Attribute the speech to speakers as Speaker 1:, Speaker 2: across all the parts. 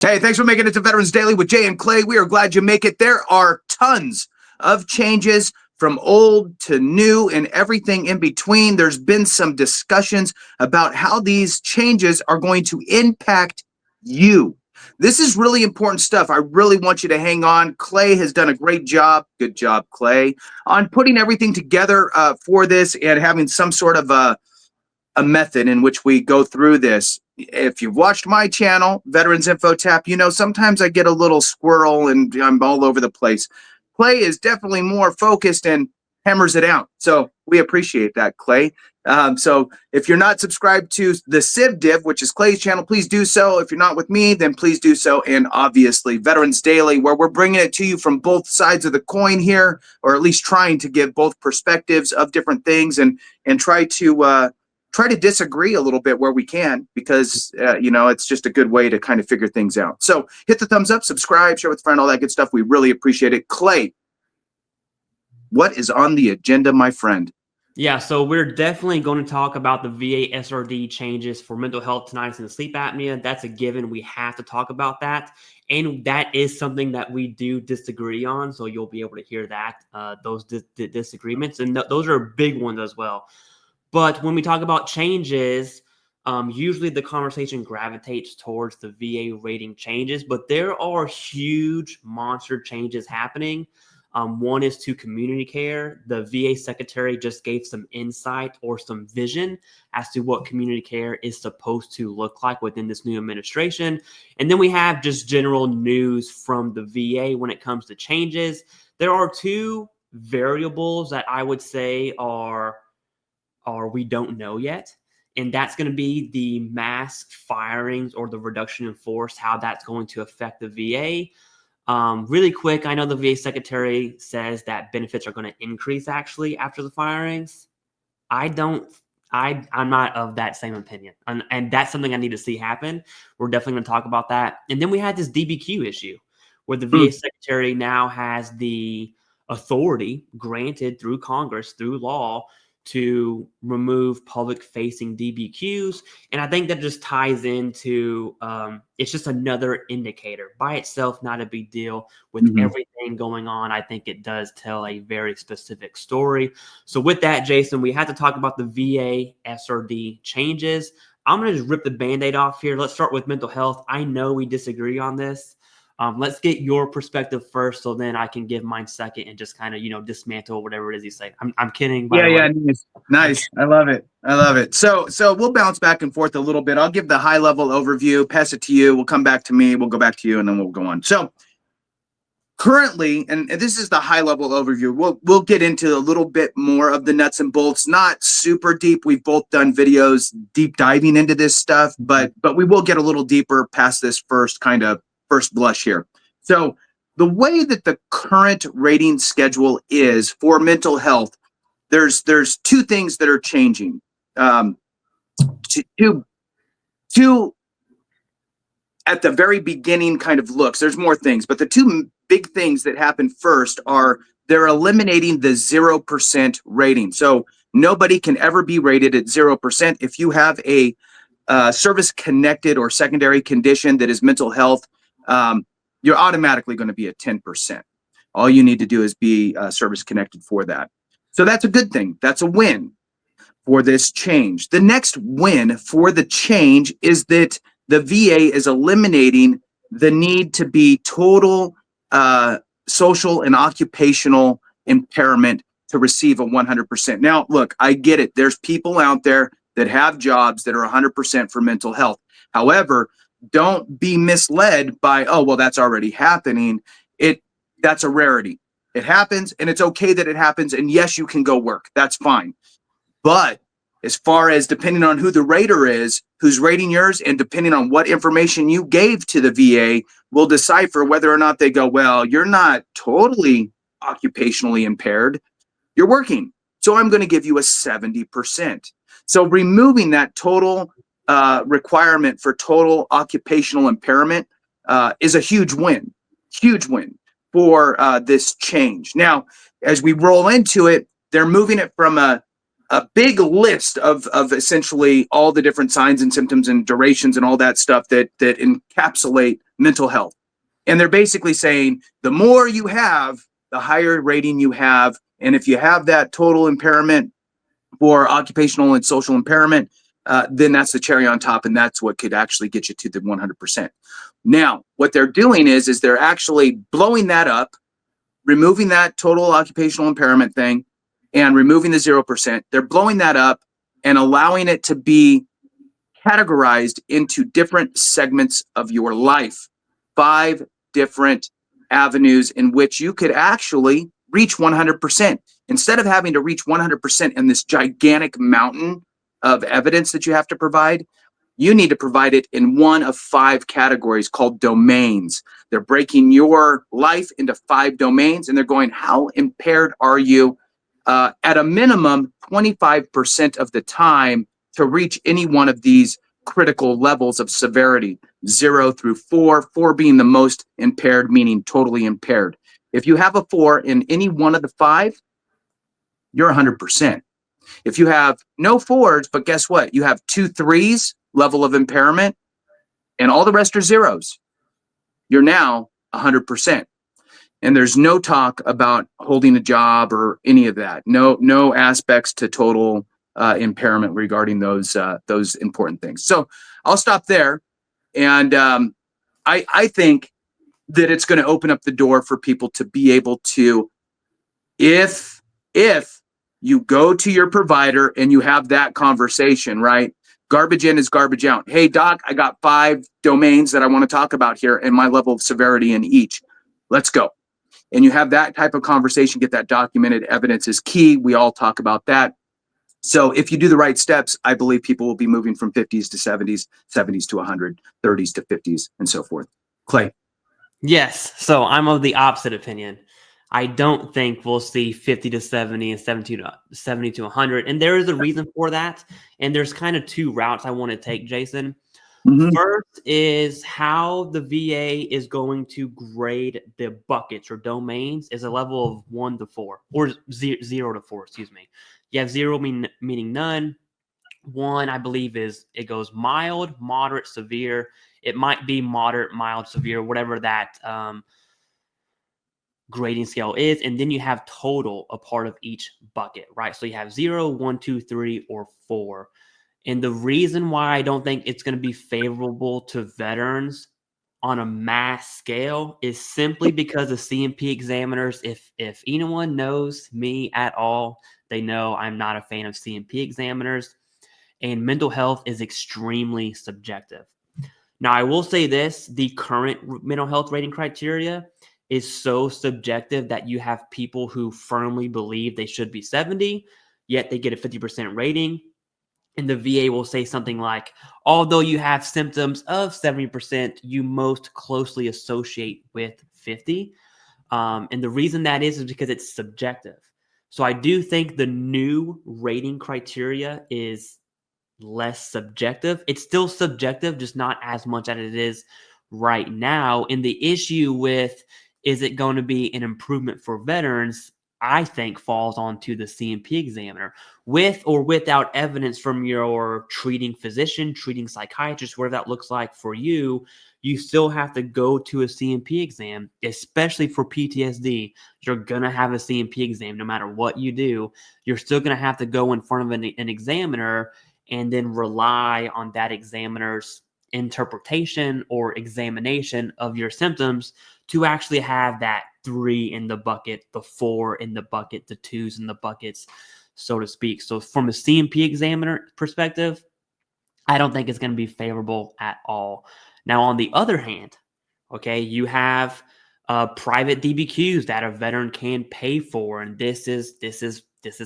Speaker 1: Hey, thanks for making it to Veterans Daily with Jay and Clay. We are glad you make it. There are tons of changes from old to new and everything in between. There's been some discussions about how these changes are going to impact you. This is really important stuff. I really want you to hang on. Clay has done a great job. Good job, Clay, on putting everything together for this and having some sort of a method in which we go through this. If you've watched my channel, Veterans Info Tap, you know sometimes I get a little squirrel and I'm all over the place. Clay is definitely more focused and hammers it out. So we appreciate that, Clay. So if you're not subscribed to the Civ Div, which is Clay's channel, please do so. If you're not with me, then please do so. And obviously Veterans Daily, where we're bringing it to you from both sides of the coin here, or at least trying to give both perspectives of different things and try to disagree a little bit where we can, because it's just a good way to kind of figure things out. So hit the thumbs up, subscribe, share with a friend, all that good stuff. We really appreciate it. Clay, what is on the agenda, my friend?
Speaker 2: Yeah, so we're definitely going to talk about the VA SRD changes for mental health, tinnitus, and sleep apnea. That's a given. We have to talk about that. And that is something that we do disagree on. So you'll be able to hear that, those disagreements. And those are big ones as well. But when we talk about changes, usually the conversation gravitates towards the VA rating changes, but there are huge monster changes happening. One is to community care. The VA secretary just gave some insight or some vision as to what community care is supposed to look like within this new administration. And then we have just general news from the VA when it comes to changes. There are two variables that I would say are we don't know yet. And that's going to be the mass firings or the reduction in force, how that's going to affect the VA. Really quick, I know the VA secretary says that benefits are going to increase actually after the firings. I'm not of that same opinion. And that's something I need to see happen. We're definitely going to talk about that. And then we had this DBQ issue where the VA secretary now has the authority granted through Congress, through law, to remove public-facing DBQs. And I think that just ties into, it's just another indicator. By itself, not a big deal. With everything going on, I think it does tell a very specific story. So with that, Jason, we have to talk about the VA SRD changes. I'm going to just rip the Band-Aid off here. Let's start with mental health. I know we disagree on this. Let's get your perspective first, so then I can give mine second and just kind of, dismantle whatever it is you say. I'm kidding.
Speaker 1: Yeah, nice. I love it. So we'll bounce back and forth a little bit. I'll give the high level overview, pass it to you. We'll come back to me. We'll go back to you, and then we'll go on. So currently, and this is the high level overview. We'll get into a little bit more of the nuts and bolts. Not super deep. We've both done videos deep diving into this stuff, but we will get a little deeper past this first blush here. So the way that the current rating schedule is for mental health, there's two things that are changing. Two at the very beginning kind of looks. There's more things, but the two big things that happen first are they're eliminating the 0% rating. So nobody can ever be rated at 0%. If you have a service-connected or secondary condition that is mental health, you're automatically going to be at 10%. All you need to do is be service connected for that. So that's a good thing. That's a win for this change. The next win for the change is that the VA is eliminating the need to be total social and occupational impairment to receive a 100%. Now, look, I get it. There's people out there that have jobs that are 100% for mental health. However, don't be misled by, oh, well, that's already happening. That's a rarity. It happens, and it's okay that it happens. And yes, you can go work. That's fine. But as far as depending on who the rater is, who's rating yours, and depending on what information you gave to the VA, will decipher whether or not they go, well, you're not totally occupationally impaired. You're working. So I'm going to give you a 70%. So removing that total requirement for total occupational impairment is a huge win for this change. Now, as we roll into it, they're moving it from a big list of essentially all the different signs and symptoms and durations and all that stuff that encapsulate mental health. And they're basically saying the more you have, the higher rating you have. And if you have that total impairment for occupational and social impairment, then that's the cherry on top. And that's what could actually get you to the 100%. Now, what they're doing is they're actually blowing that up, removing that total occupational impairment thing and removing the 0%. They're blowing that up and allowing it to be categorized into different segments of your life. 5 different avenues in which you could actually reach 100%. Instead of having to reach 100% in this gigantic mountain of evidence that you have to provide, you need to provide it in one of 5 categories called domains. They're breaking your life into 5 domains, and they're going, how impaired are you? At a minimum, 25% of the time to reach any one of these critical levels of severity, 0 through 4, 4 being the most impaired, meaning totally impaired. If you have a 4 in any one of the 5, you're 100%. If you have no 4s, but guess what? You have 2 3s level of impairment and all the rest are 0s, you're now 100%. And there's no talk about holding a job or any of that. No aspects to total impairment regarding those important things. So I'll stop there. And I think that it's going to open up the door for people to be able to, if you go to your provider and you have that conversation, right? Garbage in is garbage out. Hey, doc, I got 5 domains that I want to talk about here and my level of severity in each. Let's go. And you have that type of conversation, get that documented. Evidence is key. We all talk about that. So if you do the right steps, I believe people will be moving from 50s to 70s, 70s to 100, 30s to 50s, and so forth. Clay.
Speaker 2: Yes. So I'm of the opposite opinion. I don't think we'll see 50 to 70 and 70 to 100. And there is a reason for that. And there's kind of 2 routes I want to take, Jason.
Speaker 1: Mm-hmm.
Speaker 2: First is how the VA is going to grade the buckets or domains is a level of 1 to 4 or 0 to 4, excuse me. You have 0 meaning none. 1, I believe, is it goes mild, moderate, severe. It might be moderate, mild, severe, whatever that grading scale is. And then you have total, a part of each bucket, right? So you have 0, 1, 2, 3, or 4. And the reason why I don't think it's going to be favorable to veterans on a mass scale is simply because the CMP examiners, if anyone knows me at all, they know I'm not a fan of CMP examiners, and mental health is extremely subjective. Now, I will say this, the current mental health rating criteria is so subjective that you have people who firmly believe they should be 70, yet they get a 50% rating. And the VA will say something like, although you have symptoms of 70%, you most closely associate with 50. And the reason that is because it's subjective. So I do think the new rating criteria is less subjective. It's still subjective, just not as much as it is right now. And the issue with, is it going to be an improvement for veterans, I think falls onto the CMP examiner. With or without evidence from your treating physician, treating psychiatrist, whatever that looks like for you, you still have to go to a CMP exam, especially for PTSD. You're going to have a CMP exam no matter what you do. You're still going to have to go in front of an examiner and then rely on that examiner's interpretation or examination of your symptoms to actually have that 3 in the bucket, the 4 in the bucket, the 2s in the buckets, so to speak. So from a CMP examiner perspective, I don't think it's going to be favorable at all. Now, on the other hand, okay, you have private DBQs that a veteran can pay for, and this is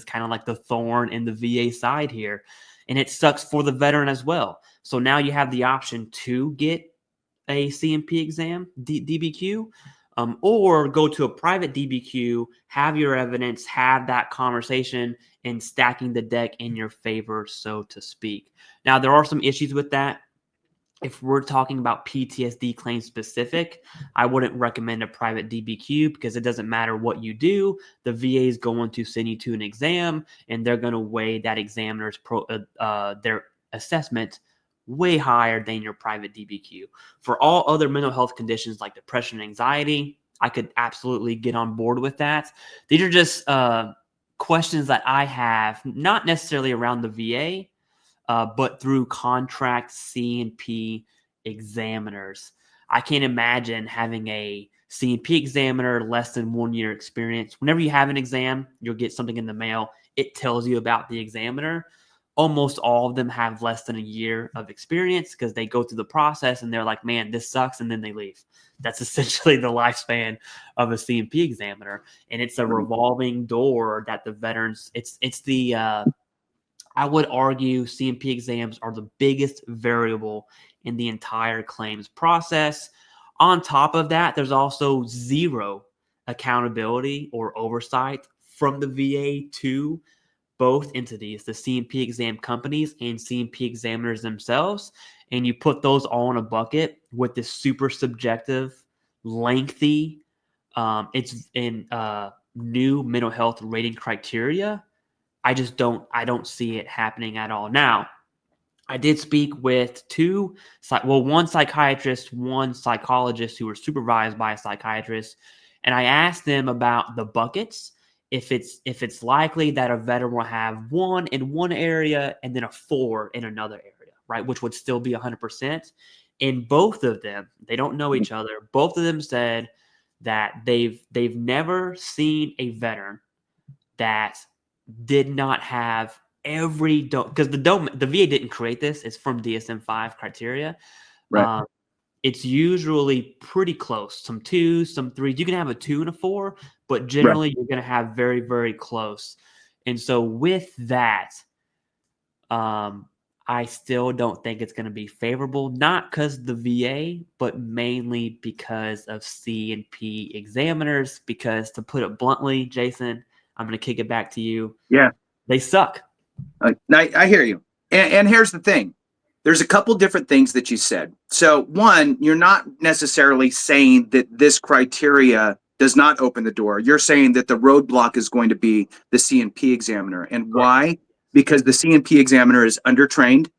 Speaker 2: kind of like the thorn in the VA side here, and it sucks for the veteran as well. So now you have the option to get a CMP exam, DBQ, or go to a private DBQ, have your evidence, have that conversation, and stacking the deck in your favor, so to speak. Now, there are some issues with that. If we're talking about PTSD claims specific, I wouldn't recommend a private DBQ because it doesn't matter what you do. The VA is going to send you to an exam, and they're going to weigh that examiner's their assessment way higher than your private DBQ. For all other mental health conditions like depression and anxiety, I could absolutely get on board with that. These are just questions that I have, not necessarily around the VA, but through contract C&P examiners. I can't imagine having a C&P examiner less than 1 year experience. Whenever you have an exam, you'll get something in the mail. It tells you about the examiner. Almost all of them have less than a year of experience because they go through the process and they're like, man, this sucks, and then they leave. That's essentially the lifespan of a C&P examiner. And it's a revolving door that the veterans, it's the, I would argue C&P exams are the biggest variable in the entire claims process. On top of that, there's also zero accountability or oversight from the VA to both entities, the C&P exam companies and C&P examiners themselves. And you put those all in a bucket with this super subjective, lengthy, it's in new mental health rating criteria. I don't see it happening at all. Now, I did speak with one psychiatrist, one psychologist who were supervised by a psychiatrist, and I asked them about the buckets. If it's likely that a veteran will have 1 in one area and then a 4 in another area, right? Which would still be 100%. And both of them, they don't know each other. Both of them said that they've never seen a veteran that did not have every because the VA didn't create this. It's from DSM-5 criteria.
Speaker 1: Right.
Speaker 2: It's usually pretty close. Some 2s, some 3s. You can have a 2 and a 4, but generally you're going to have very, very close. And so with that, I still don't think it's going to be favorable, not because the VA, but mainly because of C&P examiners. Because to put it bluntly, Jason, I'm going to kick it back to you.
Speaker 1: Yeah.
Speaker 2: They suck.
Speaker 1: I hear you. And here's the thing. There's a couple different things that you said. So one, you're not necessarily saying that this criteria does not open the door. You're saying that the roadblock is going to be the C&P examiner. And why? Because the C&P examiner is undertrained.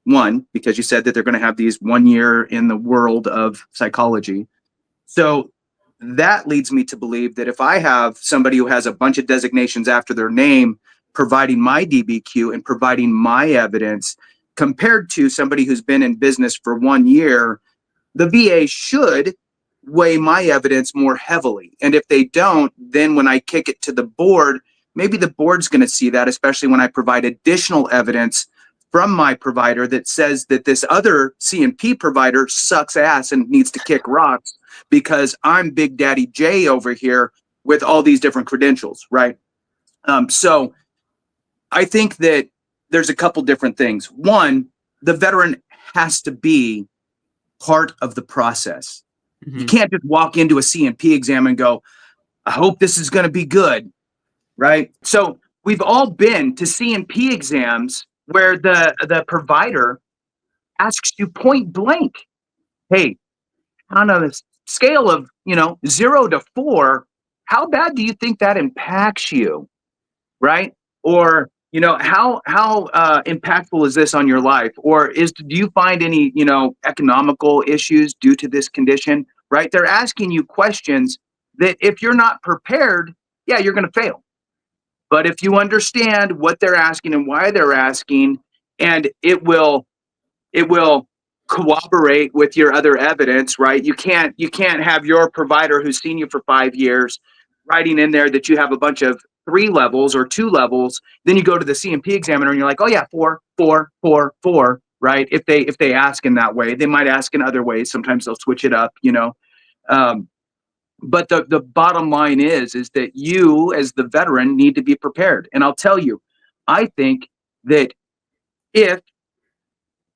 Speaker 1: One, because you said that they're going to have these 1 year in the world of psychology. So that leads me to believe that if I have somebody who has a bunch of designations after their name providing my DBQ and providing my evidence compared to somebody who's been in business for 1 year, the VA should weigh my evidence more heavily. And if they don't, then when I kick it to the board, maybe the board's going to see that, especially when I provide additional evidence from my provider that says that this other C&P provider sucks ass and needs to kick rocks because I'm Big Daddy J over here with all these different credentials, right? So I think that there's a couple different things. One, the veteran has to be part of the process.
Speaker 2: Mm-hmm.
Speaker 1: You can't just walk into a C&P exam and go, I hope this is going to be good, right? So we've all been to C&P exams where the provider asks you point blank, hey, on a scale of 0 to 4, how bad do you think that impacts you, right? Or how impactful is this on your life? Or do you find any economical issues due to this condition, right? They're asking you questions that if you're not prepared, yeah, you're going to fail. But if you understand what they're asking and why they're asking, and it will cooperate with your other evidence, right? You can't have your provider who's seen you for 5 years writing in there that you have a bunch of 3 levels or 2 levels. Then you go to the C&P examiner and you're like, oh yeah, 4, 4, 4, 4, right? If they ask in that way, they might ask in other ways. Sometimes they'll switch it up, But the bottom line is that you as the veteran need to be prepared. And I'll tell you, I think that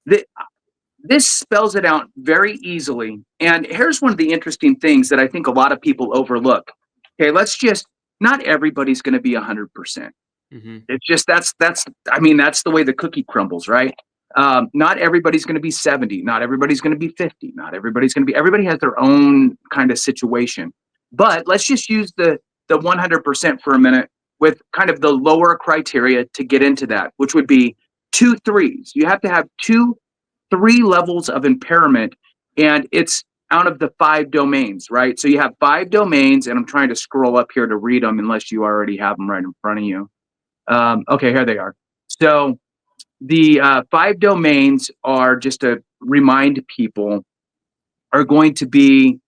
Speaker 1: this spells it out very easily. And here's one of the interesting things that I think a lot of people overlook. Okay, not everybody's going to be 100%.
Speaker 2: Mm-hmm.
Speaker 1: It's just that's the way the cookie crumbles, right? Not everybody's going to be 70. Not everybody's going to be 50. Everybody has their own kind of situation. But let's just use the 100% for a minute with kind of the lower criteria to get into that, which would be 2 3s. You have to have 2 3 levels of impairment, and it's out of the 5 domains, right? So you have 5 domains, and I'm trying to scroll up here to read them unless you already have them right in front of you. Okay, here they are. So the 5 domains are, just to remind people, are going to be,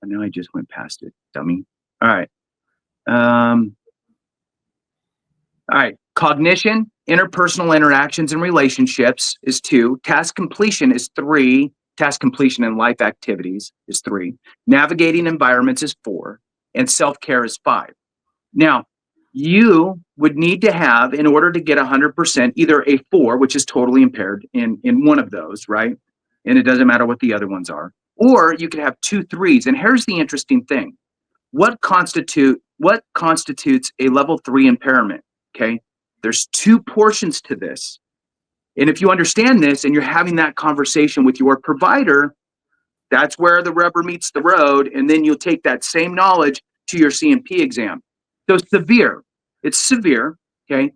Speaker 1: I know I just went past it, dummy. All right. All right. Cognition, interpersonal interactions and relationships is 2. Task completion is 3. Task completion and life activities is 3. Navigating environments is 4. And self-care is 5. Now, you would need to have, in order to get 100%, either a 4, which is totally impaired in one of those, right? And it doesn't matter what the other ones are. Or you could have 2 3s. And here's the interesting thing. What constitutes a level 3 impairment? Okay. There's 2 portions to this. And if you understand this and you're having that conversation with your provider, that's where the rubber meets the road. And then you'll take that same knowledge to your C&P exam. So severe, it's severe. Okay.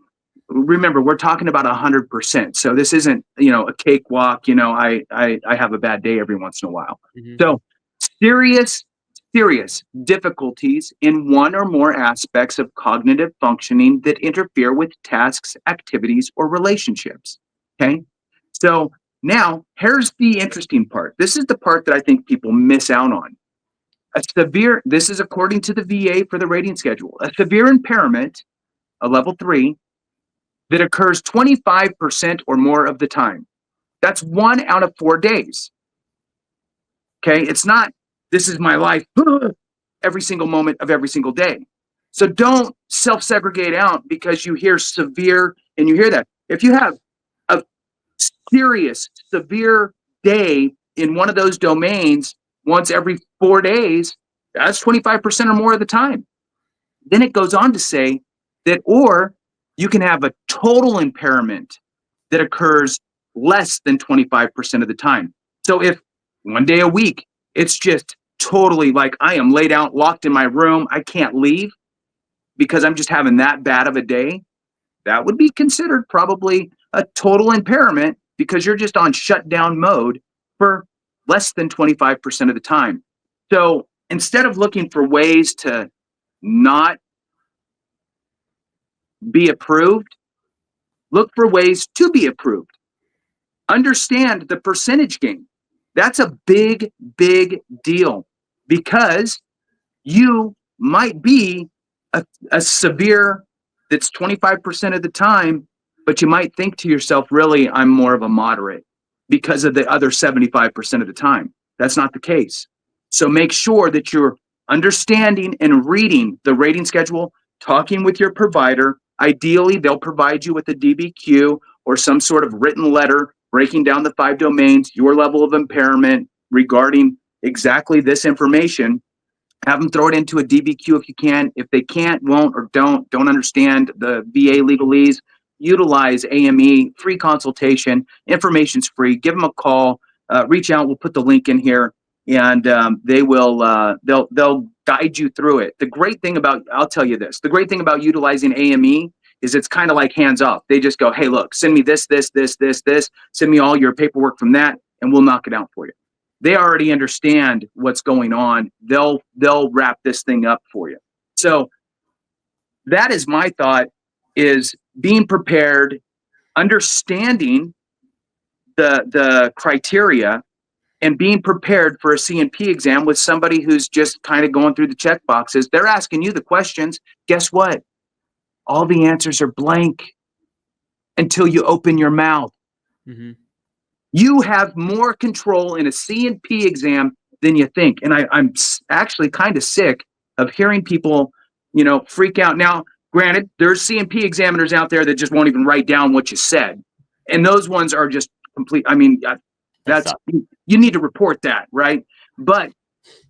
Speaker 1: Remember, we're talking about 100%. So this isn't, a cakewalk. I have a bad day every once in a while.
Speaker 2: Mm-hmm.
Speaker 1: So serious difficulties in one or more aspects of cognitive functioning that interfere with tasks, activities, or relationships. Okay. So now here's the interesting part. This is the part that I think people miss out on. This is according to the VA for the rating schedule, a severe impairment, a level 3, that occurs 25% or more of the time. That's 1 out of 4 days. Okay. It's not, this is my life every single moment of every single day. So don't self-segregate out because you hear severe and you hear that. If you have a serious, severe day in one of those domains once every 4 days, that's 25% or more of the time. Then it goes on to say that, or you can have a total impairment that occurs less than 25% of the time. So if one day a week, it's just totally like I am laid out, locked in my room, I can't leave because I'm just having that bad of a day, that would be considered probably a total impairment because you're just on shutdown mode for less than 25% of the time. So instead of looking for ways to not be approved, look for ways to be approved. Understand the percentage game. That's a big, big deal because you might be a severe that's 25% of the time, but you might think to yourself, really, I'm more of a moderate because of the other 75% of the time. That's not the case. So make sure that you're understanding and reading the rating schedule, talking with your provider. Ideally, they'll provide you with a DBQ or some sort of written letter breaking down the 5 domains, your level of impairment regarding exactly this information. Have them throw it into a DBQ if you can. If they can't, won't, or don't understand the VA legalese, utilize AME, free consultation. Information's free. Give them a call. Reach out. We'll put the link in here, and they will. They'll guide you through it. The great thing about, I'll tell you this. The great thing about utilizing AME is it's kind of like hands off. They just go, hey, look, send me this. Send me all your paperwork from that, and we'll knock it out for you. They already understand what's going on. They'll wrap this thing up for you. So that is my thought, is being prepared, understanding the criteria, and being prepared for a C&P exam with somebody who's just kind of going through the check boxes. They're asking you the questions. Guess what? All the answers are blank until you open your mouth.
Speaker 2: Mm-hmm.
Speaker 1: You have more control in a C&P exam than you think. And I'm actually kind of sick of hearing people, freak out. Now, granted, there's C&P examiners out there that just won't even write down what you said. And those ones are just complete. I mean, you need to report that, right? But,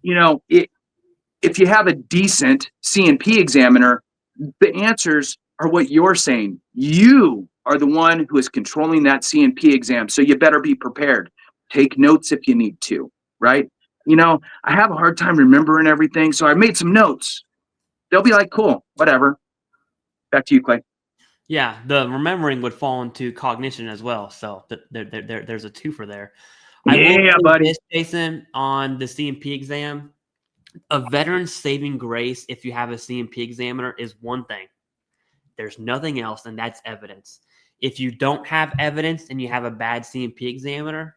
Speaker 1: if you have a decent C&P examiner, the answers are what you're saying. You are the one who is controlling that C&P exam. So you better be prepared. Take notes if you need to, right? I have a hard time remembering everything. So I made some notes. They'll be like, cool, whatever. Back to you, Clay.
Speaker 2: Yeah, the remembering would fall into cognition as well. So there's a twofer there. I will
Speaker 1: Yeah,
Speaker 2: say
Speaker 1: buddy.
Speaker 2: this, Jason, on the CMP exam, a veteran's saving grace if you have a CMP examiner is one thing. There's nothing else, and that's evidence. If you don't have evidence and you have a bad CMP examiner,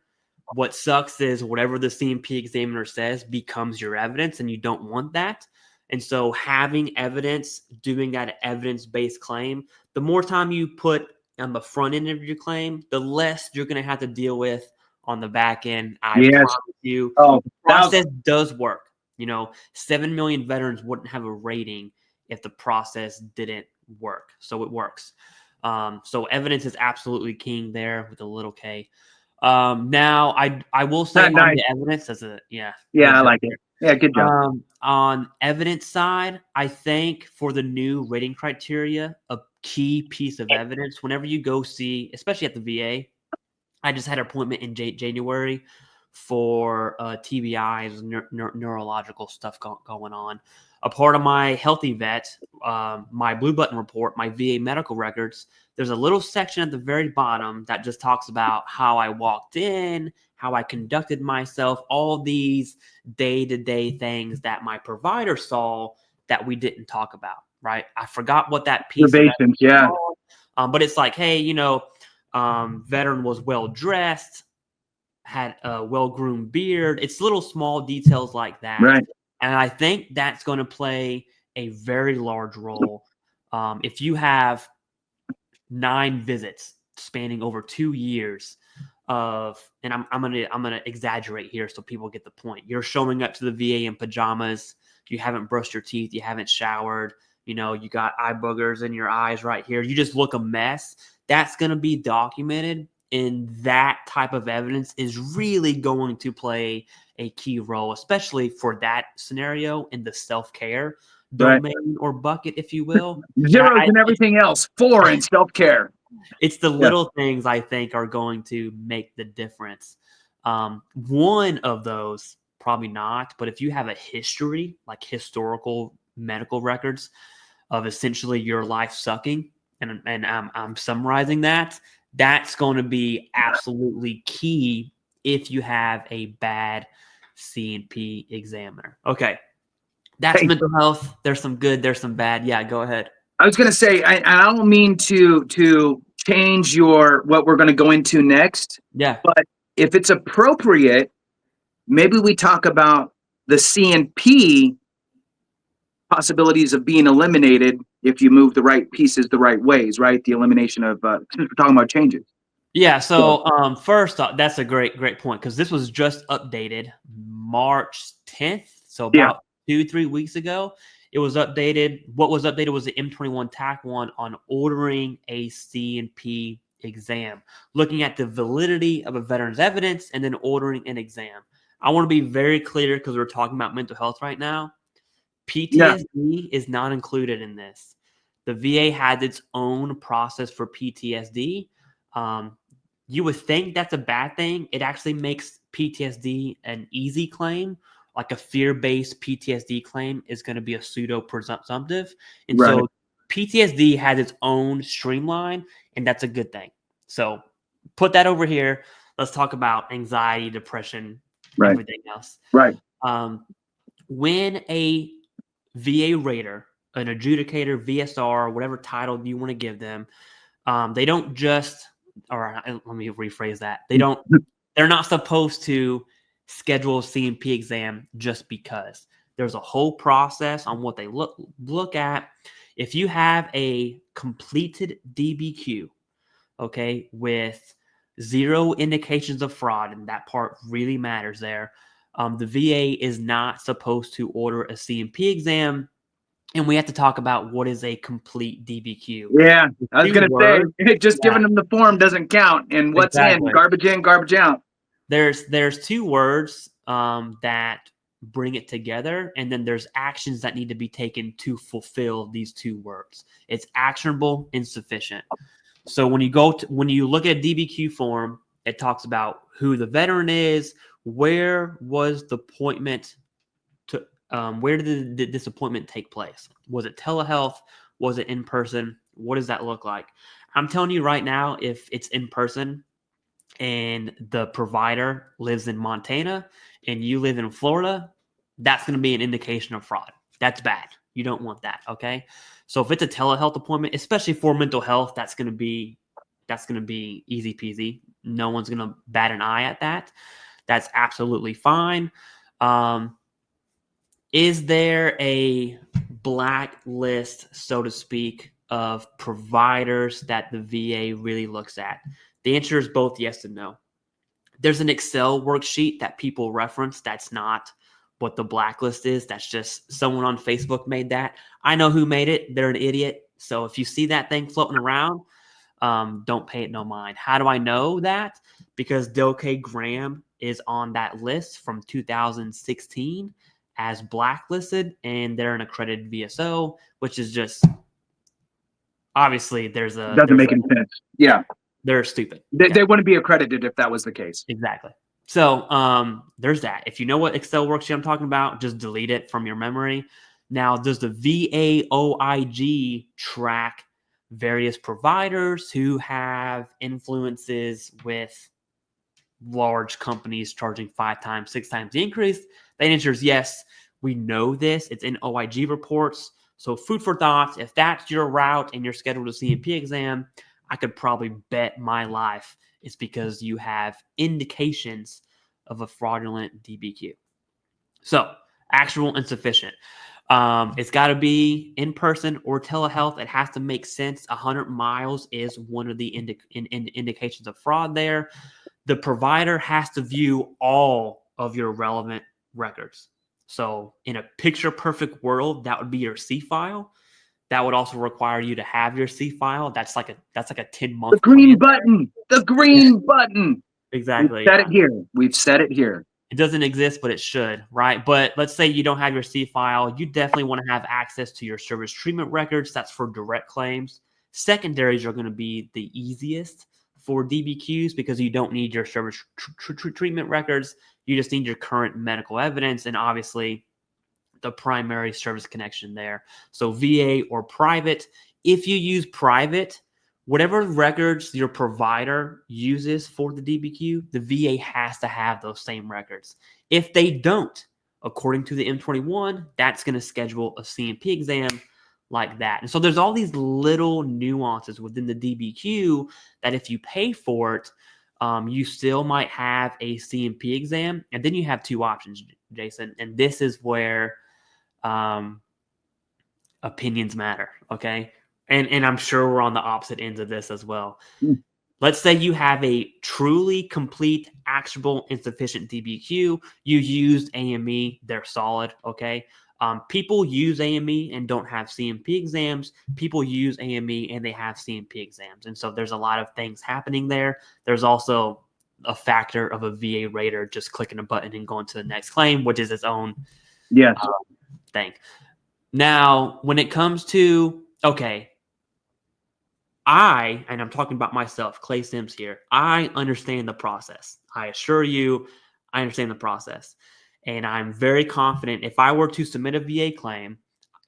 Speaker 2: what sucks is whatever the CMP examiner says becomes your evidence, and you don't want that. And so having evidence, doing that evidence-based claim, the more time you put on the front end of your claim, the less you're going to have to deal with on the back end. I
Speaker 1: Yes.
Speaker 2: promise you,
Speaker 1: Oh,
Speaker 2: the process does work. 7 million veterans wouldn't have a rating if the process didn't work. So it works. So evidence is absolutely king there with a little k. Now I will say on
Speaker 1: nice.
Speaker 2: the evidence as a
Speaker 1: Yeah,
Speaker 2: good
Speaker 1: I
Speaker 2: job
Speaker 1: like
Speaker 2: there.
Speaker 1: it. Yeah, good job.
Speaker 2: On evidence side, I think for the new rating criteria, a key piece of evidence whenever you go see, especially at the VA, I just had an appointment in January for TBIs, neurological stuff going on. A part of my Healthy Vet, my Blue Button report, my VA medical records, there's a little section at the very bottom that just talks about how I walked in, how I conducted myself, all these day-to-day things that my provider saw that we didn't talk about, right? I forgot what that piece of evidence
Speaker 1: Observations, yeah.
Speaker 2: was called, but it's like, hey, veteran was well dressed, had a well groomed beard. It's little small details like that.
Speaker 1: Right.
Speaker 2: And I think that's going to play a very large role. If you have 9 visits spanning over 2 years and I'm gonna exaggerate here so people get the point. You're showing up to the VA in pajamas. You haven't brushed your teeth. You haven't showered. You got eye boogers in your eyes right here. You just look a mess. That's going to be documented, and that type of evidence is really going to play a key role, especially for that scenario in the self-care domain or bucket, if you will.
Speaker 1: Zeros and everything else. 4 in self-care.
Speaker 2: It's the little things I think are going to make the difference. One of those, probably not, but if you have a history, like historical medical records of essentially your life sucking, and I'm summarizing that, that's going to be absolutely key if you have a bad C&P examiner. Okay, that's mental health. There's some good, there's some bad. Yeah, go ahead.
Speaker 1: I was going to say, I don't mean to change what we're going to go into next.
Speaker 2: Yeah.
Speaker 1: But if it's appropriate, maybe we talk about the C&P possibilities of being eliminated if you move the right pieces the right ways, right? The elimination of, since we're talking about changes.
Speaker 2: Yeah. So first off, that's a great point because this was just updated March 10th. So about 2-3 weeks ago, it was updated. What was updated was the M21 TAC 1 on ordering a C&P exam, looking at the validity of a veteran's evidence and then ordering an exam. I want to be very clear because we're talking about mental health right now. PTSD is not included in this. The VA has its own process for PTSD. You would think that's a bad thing. It actually makes PTSD an easy claim. Like a fear-based PTSD claim is going to be a pseudo-presumptive. And so PTSD has its own streamline, and that's a good thing. So put that over here. Let's talk about anxiety, depression, everything else.
Speaker 1: Right.
Speaker 2: When a VA rater, an adjudicator, VSR, whatever title you want to give them, they don't just, or let me rephrase that. They're not supposed to schedule a C&P exam just because. There's a whole process on what they look at. If you have a completed DBQ, okay, with 0 indications of fraud, and that part really matters there, the VA is not supposed to order a C&P exam. And we have to talk about what is a complete DBQ.
Speaker 1: Yeah, I was going to say, just giving them the form doesn't count. And what's in, garbage out.
Speaker 2: There's 2 words that bring it together, and then there's actions that need to be taken to fulfill these 2 words. It's actionable and sufficient. So when you look at a DBQ form, it talks about who the veteran is, where was the appointment where did this appointment take place? Was it telehealth? Was it in person? What does that look like? I'm telling you right now, if it's in person and the provider lives in Montana and you live in Florida, that's going to be an indication of fraud. That's bad. You don't want that. Okay. So if it's a telehealth appointment, especially for mental health, that's going to be easy peasy. No one's going to bat an eye at that. That's absolutely fine. Is there a blacklist, so to speak, of providers that the VA really looks at? The answer is both yes and no. There's an Excel worksheet that people reference. That's not what the blacklist is. That's just someone on Facebook made that. I know who made it. They're an idiot. So if you see that thing floating around, don't pay it no mind. How do I know that? Because Delkay Graham is on that list from 2016 as blacklisted, and they're an accredited VSO, which is just obviously
Speaker 1: Doesn't make any sense. Yeah.
Speaker 2: They're stupid.
Speaker 1: They wouldn't be accredited if that was the case.
Speaker 2: Exactly. So there's that. If you know what Excel worksheet I'm talking about, just delete it from your memory. Now, does the VAOIG track various providers who have influences with large companies charging 5 times, 6 times the increase? The answer is yes. We know this. It's in OIG reports. So food for thought. If that's your route and you're scheduled a CMP exam, I could probably bet my life it's because you have indications of a fraudulent DBQ. So actual insufficient. It's got to be in person or telehealth. It has to make sense. 100 miles is one of the indications of fraud there. The provider has to view all of your relevant records. So in a picture perfect world, that would be your C file. That would also require you to have your C file. That's like a 10-month.
Speaker 1: The green button. The green button.
Speaker 2: Exactly.
Speaker 1: We've said it here. We've said it here.
Speaker 2: It doesn't exist, but it should, right? But let's say you don't have your C file. You definitely want to have access to your service treatment records. That's for direct claims. Secondaries are going to be the easiest for DBQs because you don't need your service treatment records. You just need your current medical evidence and obviously the primary service connection there. So VA or private. If you use private, whatever records your provider uses for the DBQ, the VA has to have those same records. If they don't, according to the M21, that's going to schedule a CMP exam like that. And so there's all these little nuances within the DBQ that if you pay for it, you still might have a CMP exam. And then you have 2 options, Jason. And this is where opinions matter, okay? And I'm sure we're on the opposite ends of this as well. Let's say you have a truly complete, actionable, insufficient DBQ. You used AME, they're solid, okay? People use AME and don't have CMP exams. People use AME and they have CMP exams. And so there's a lot of things happening there. There's also a factor of a VA rater just clicking a button and going to the next claim, which is its own thing. Now, when it comes to, okay, and I'm talking about myself, Clay Sims here, I understand the process. I assure you, I understand the process. And I'm very confident if I were to submit a VA claim,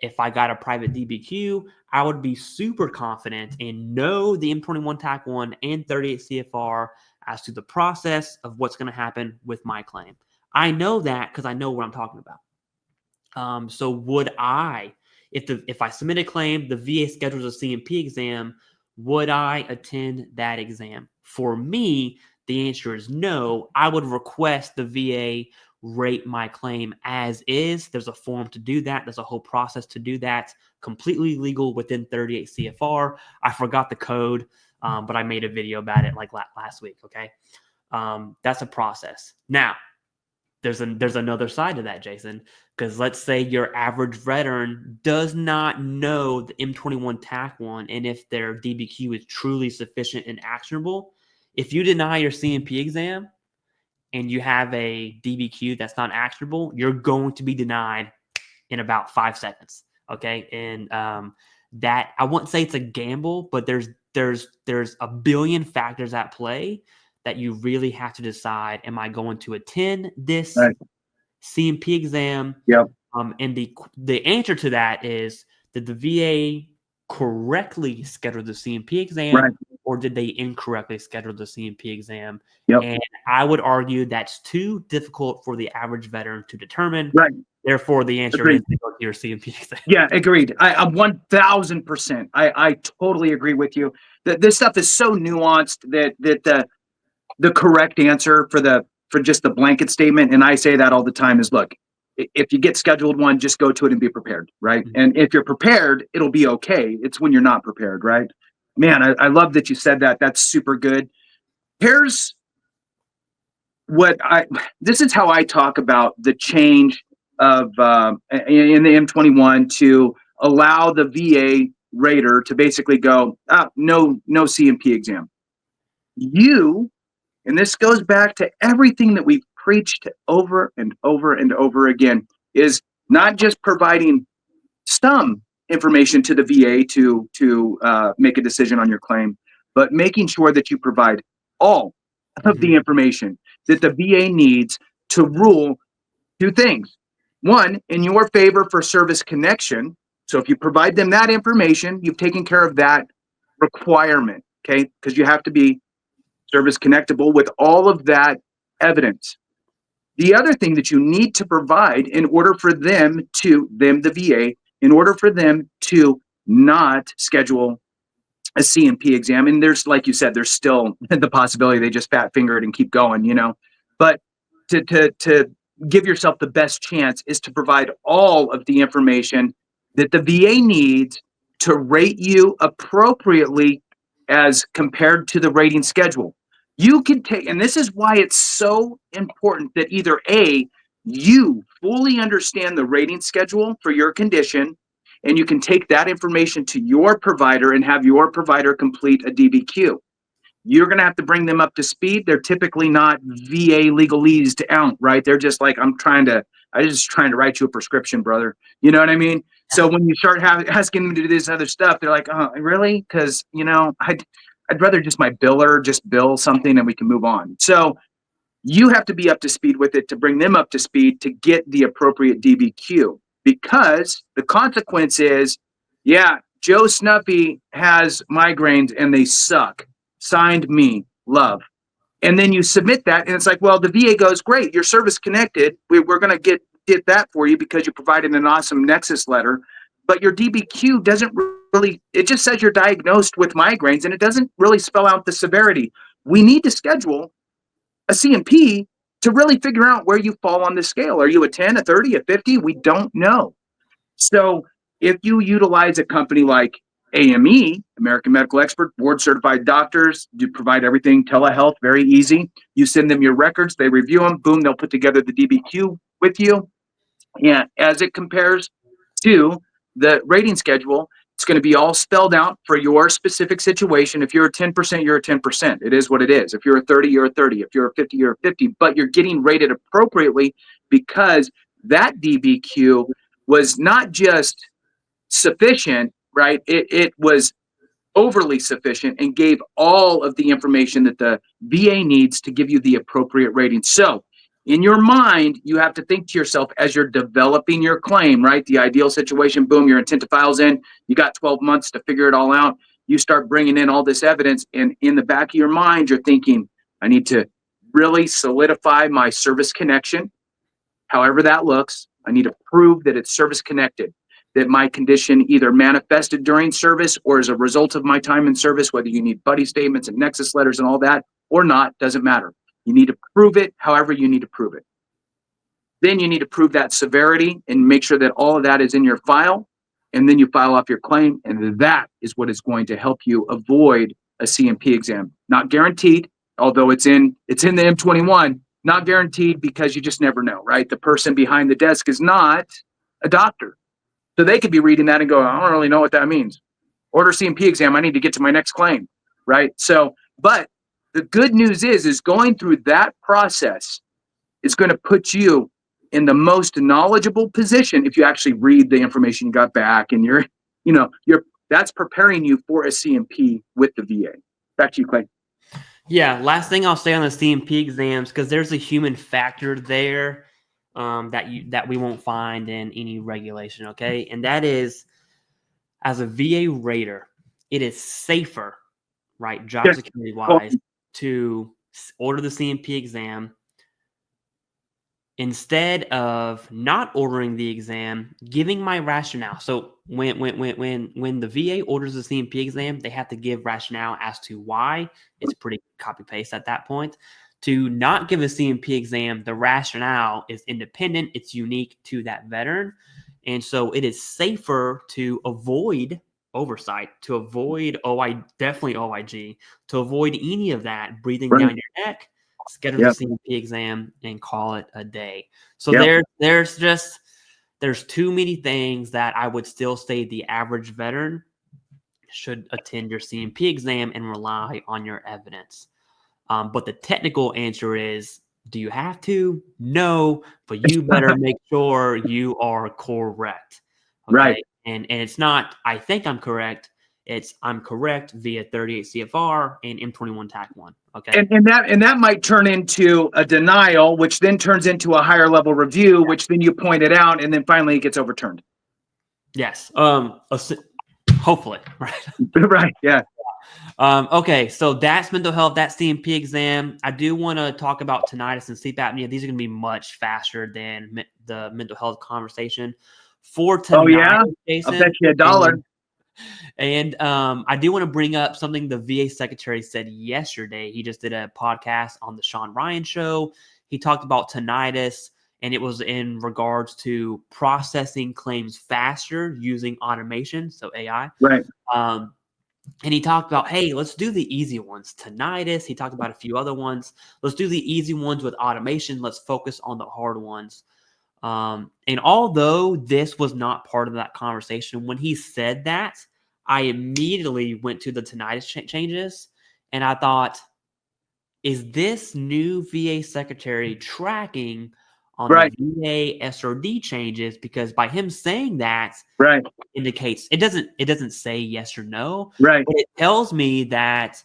Speaker 2: if I got a private DBQ, I would be super confident and know the M21 TAC 1 and 38 CFR as to the process of what's going to happen with my claim. I know that because I know what I'm talking about. So would I, if I submit a claim, the VA schedules a CMP exam, would I attend that exam? For me, the answer is no. I would request the VA rate my claim as is. There's a form to do that. There's a whole process to do that. Completely legal within 38 CFR. I forgot the code, but I made a video about it like last week, okay? That's a process. Now, there's another side to that, Jason, because let's say your average veteran does not know the M21 TAC 1, and if their DBQ is truly sufficient and actionable, if you deny your CMP exam and you have a DBQ that's not actionable, you're going to be denied in about 5 seconds, okay? And that, I wouldn't say it's a gamble, but there's a billion factors at play that you really have to decide, am I going to attend this CMP exam?
Speaker 1: Yep.
Speaker 2: And the answer to that is, did the VA correctly schedule the CMP exam,
Speaker 1: Right.
Speaker 2: or did they incorrectly schedule the CMP exam?
Speaker 1: Yep.
Speaker 2: And I would argue that's too difficult for the average veteran to determine.
Speaker 1: Right.
Speaker 2: Therefore, the answer is
Speaker 1: Agreed.
Speaker 2: to go to your CMP exam.
Speaker 1: Yeah, agreed. I 1000%. I totally agree with you. That this stuff is so nuanced that the correct answer for just the blanket statement, and I say that all the time, is look, if you get scheduled one, just go to it and be prepared, right?
Speaker 2: Mhm.
Speaker 1: And if you're prepared, it'll be okay. It's when you're not prepared, right? Man, I love that you said that. That's super good. Here's this is how I talk about the change of in the M21 to allow the VA rater to basically go, no CMP exam. And this goes back to everything that we've preached over and over and over again, is not just providing some information to the VA to make a decision on your claim, but making sure that you provide all of the information that the VA needs to rule two things. One, in your favor for service connection. So if you provide them that information, you've taken care of that requirement, okay? Because you have to be service connectable with all of that evidence. The other thing that you need to provide in order for the VA, in order for them to not schedule a CMP exam, and there's, like you said, there's still the possibility they just fat finger it and keep going, but to give yourself the best chance is to provide all of the information that the VA needs to rate you appropriately as compared to the rating schedule. You can take, and this is why it's so important that either A, you fully understand the rating schedule for your condition, and you can take that information to your provider and have your provider complete a DBQ. You're going to have to bring them up to speed. They're typically not VA legalese out, right? They're just like, I'm just trying to write you a prescription, brother. You know what I mean? So when you start asking them to do this other stuff, they're like, oh, really? Because, I'd rather just my biller just bill something and we can move on. So you have to be up to speed with it to bring them up to speed to get the appropriate DBQ, because the consequence is, yeah, Joe Snuffy has migraines and they suck. Signed, me, love. And then you submit that and it's like, well, the VA goes, great, you're service connected. We're going to get that for you because you provided an awesome Nexus letter. But your DBQ doesn't really, it just says you're diagnosed with migraines and it doesn't really spell out the severity. We need to schedule a CMP to really figure out where you fall on the scale. Are you a 10, a 30, a 50? We don't know. So if you utilize a company like AME, American Medical Expert, board certified doctors, do provide everything telehealth, very easy. You send them your records, they review them, boom, they'll put together the DBQ with you. And as it compares to the rating schedule, it's going to be all spelled out for your specific situation. If you're a 10%, you're a 10%. It is what it is. If you're a 30, you're a 30. If you're a 50, you're a 50. But you're getting rated appropriately because that DBQ was not just sufficient, right? It was overly sufficient and gave all of the information that the VA needs to give you the appropriate rating. So in your mind, you have to think to yourself as you're developing your claim, right? The ideal situation, boom, your intent to file's in, you got 12 months to figure it all out. You start bringing in all this evidence, and in the back of your mind, you're thinking, I need to really solidify my service connection, however that looks. I need to prove that it's service connected, that my condition either manifested during service or as a result of my time in service, whether you need buddy statements and Nexus letters and all that or not, doesn't matter. You need to prove it however you need to prove it. Then you need to prove that severity and make sure that all of that is in your file. And then you file off your claim. And that is what is going to help you avoid a CMP exam. Not guaranteed, although it's in the M21, not guaranteed because you just never know, right? The person behind the desk is not a doctor. So they could be reading that and go, I don't really know what that means. Order CMP exam, I need to get to my next claim, right? So, but the good news is going through that process is going to put you in the most knowledgeable position if you actually read the information you got back, and that's preparing you for a CMP with the VA. Back to you, Clay.
Speaker 2: Yeah, last thing I'll say on the CMP exams, because there's a human factor there that we won't find in any regulation, okay? And that is as a VA rater, it is safer, right, job
Speaker 1: Yeah.
Speaker 2: security
Speaker 1: Well,
Speaker 2: wise, to order the CMP exam instead of not ordering the exam, giving my rationale. So when the VA orders the CMP exam, they have to give rationale as to why. It's pretty copy paste at that point. To not give a CMP exam, the rationale is independent. It's unique to that veteran. And so it is safer to avoid oversight, to avoid definitely OIG, to avoid any of that breathing
Speaker 1: right.
Speaker 2: down your neck, schedule
Speaker 1: Yep.
Speaker 2: the CMP exam and call it a day. So
Speaker 1: Yep.
Speaker 2: there's too many things that I would still say the average veteran should attend your CMP exam and rely on your evidence. But the technical answer is, do you have to? No, but you better make sure you are correct.
Speaker 1: Right.
Speaker 2: Okay. And it's not, I think I'm correct. It's I'm correct via 38 CFR and M21 TAC 1. Okay.
Speaker 1: And that might turn into a denial, which then turns into a higher level review, which then you point it out, and then finally it gets overturned.
Speaker 2: Yes. Hopefully. Right.
Speaker 1: Right. Yeah.
Speaker 2: Okay, so that's mental health, that's CMP exam. I do want to talk about tinnitus and sleep apnea. These are going to be much faster than the mental health conversation. For tonight,
Speaker 1: Oh yeah. I'll bet you $1.
Speaker 2: And I do want to bring up something the VA secretary said yesterday. He just did a podcast on the Sean Ryan show. He talked about tinnitus, and it was in regards to processing claims faster using automation, so AI.
Speaker 1: Right.
Speaker 2: And he talked about, hey, let's do the easy ones. Tinnitus. He talked about a few other ones. Let's do the easy ones with automation. Let's focus on the hard ones. And although this was not part of that conversation, when he said that, I immediately went to the tinnitus changes. And I thought, is this new VA secretary tracking on
Speaker 1: Right.
Speaker 2: the VA SRD changes? Because by him saying that,
Speaker 1: Right.
Speaker 2: indicates it doesn't say yes or no,
Speaker 1: Right.
Speaker 2: but it tells me that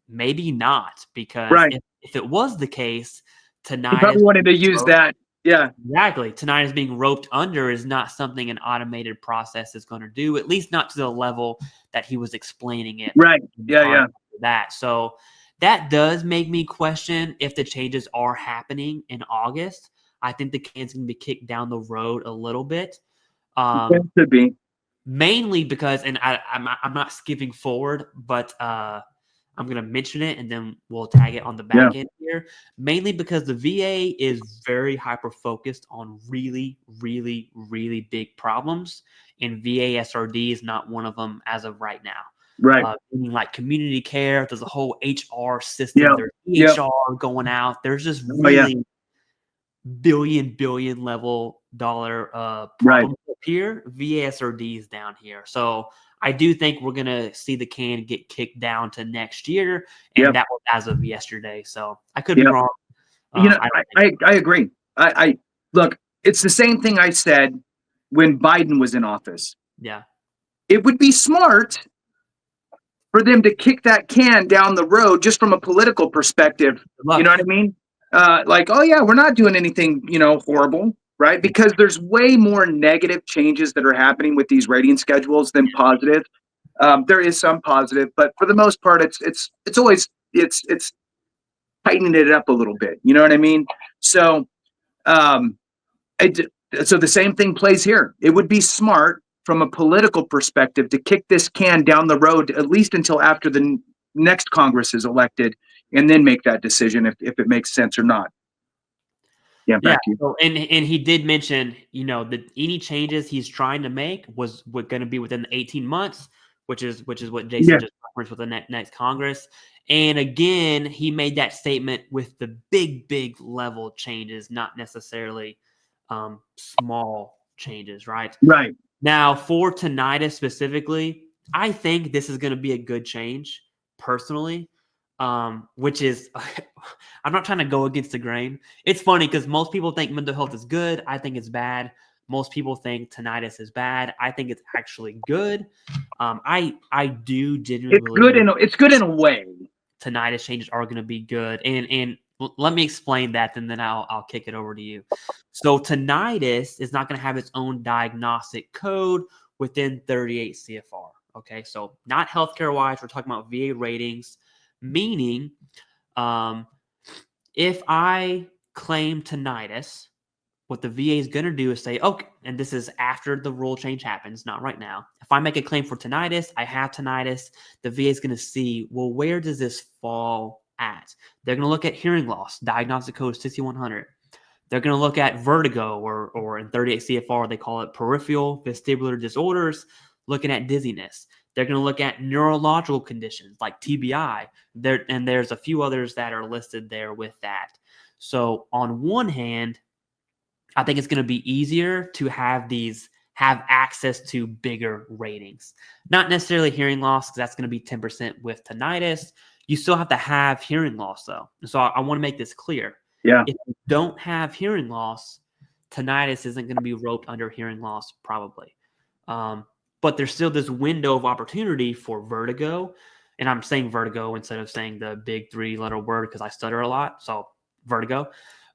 Speaker 2: maybe not, because
Speaker 1: Right.
Speaker 2: if it was the case,
Speaker 1: He
Speaker 2: tonight
Speaker 1: probably
Speaker 2: is
Speaker 1: wanted to use that. Yeah.
Speaker 2: exactly tonight is being roped under is not something an automated process is going to do, at least not to the level that he was explaining it.
Speaker 1: Right. Yeah. Yeah.
Speaker 2: That so that does make me question if the changes are happening in August. I think the can's going to be kicked down the road a little bit.
Speaker 1: It could be.
Speaker 2: Mainly because, and I'm not skipping forward, but I'm going to mention it and then we'll tag it on the back end here. Mainly because the VA is very hyper focused on really, really, really big problems, and VA SRD is not one of them as of right now.
Speaker 1: Right.
Speaker 2: Meaning like community care, there's a whole HR system,
Speaker 1: Yeah.
Speaker 2: there's
Speaker 1: Yeah.
Speaker 2: EHR going out. There's just
Speaker 1: Oh, yeah.
Speaker 2: really billion level dollar
Speaker 1: Right.
Speaker 2: problems up here. VASRD is down here. So I do think we're gonna see the can get kicked down to next year, and
Speaker 1: Yep.
Speaker 2: that was as of yesterday. So I could be
Speaker 1: Yep.
Speaker 2: wrong.
Speaker 1: You know,
Speaker 2: I don't think
Speaker 1: I agree. I look, it's the same thing I said when Biden was in office.
Speaker 2: yeah.
Speaker 1: It would be smart for them to kick that can down the road just from a political perspective.
Speaker 2: Good luck.
Speaker 1: You know what I mean? Like, oh yeah, we're not doing anything, horrible, right? Because there's way more negative changes that are happening with these rating schedules than positive. There is some positive, but for the most part, it's always it's tightening it up a little bit. You know what I mean? So, um, so the same thing plays here. It would be smart from a political perspective to kick this can down the road at least until after the next Congress is elected, and then make that decision if it makes sense or not. Yeah, back to you.
Speaker 2: So, and he did mention, that any changes he's trying to make was going to be within the 18 months, which is what Jason
Speaker 1: Yeah.
Speaker 2: just referenced with the next Congress. And again, he made that statement with the big level changes, not necessarily small changes, right?
Speaker 1: Right.
Speaker 2: Now, for tinnitus specifically, I think this is going to be a good change personally, which is, I'm not trying to go against the grain. It's funny because most people think mental health is good. I think it's bad. Most people think tinnitus is bad. I think it's actually good. I do genuinely believe
Speaker 1: it's good in a way.
Speaker 2: tinnitus changes are going to be good. And let me explain that, and then I'll kick it over to you. So tinnitus is not going to have its own diagnostic code, within 38 CFR. Okay, so not healthcare wise, we're talking about VA ratings, meaning if I claim tinnitus, what the VA is going to do is say, okay, and this is after the rule change happens, not right now. If I make a claim for tinnitus, I have tinnitus, the VA is going to see, well, where does this fall at? They're going to look at hearing loss, diagnostic code 6100. They're going to look at vertigo, or in 38 CFR, they call it peripheral vestibular disorders, looking at dizziness. They're going to look at neurological conditions like TBI. And there's a few others that are listed there with that. So on one hand, I think it's going to be easier to have access to bigger ratings. Not necessarily hearing loss, because that's going to be 10% with tinnitus. You still have to have hearing loss, though. So I want to make this clear.
Speaker 1: Yeah.
Speaker 2: If you don't have hearing loss, tinnitus isn't going to be roped under hearing loss probably. But there's still this window of opportunity for vertigo. And I'm saying vertigo instead of saying the big 3-letter word because I stutter a lot. So vertigo,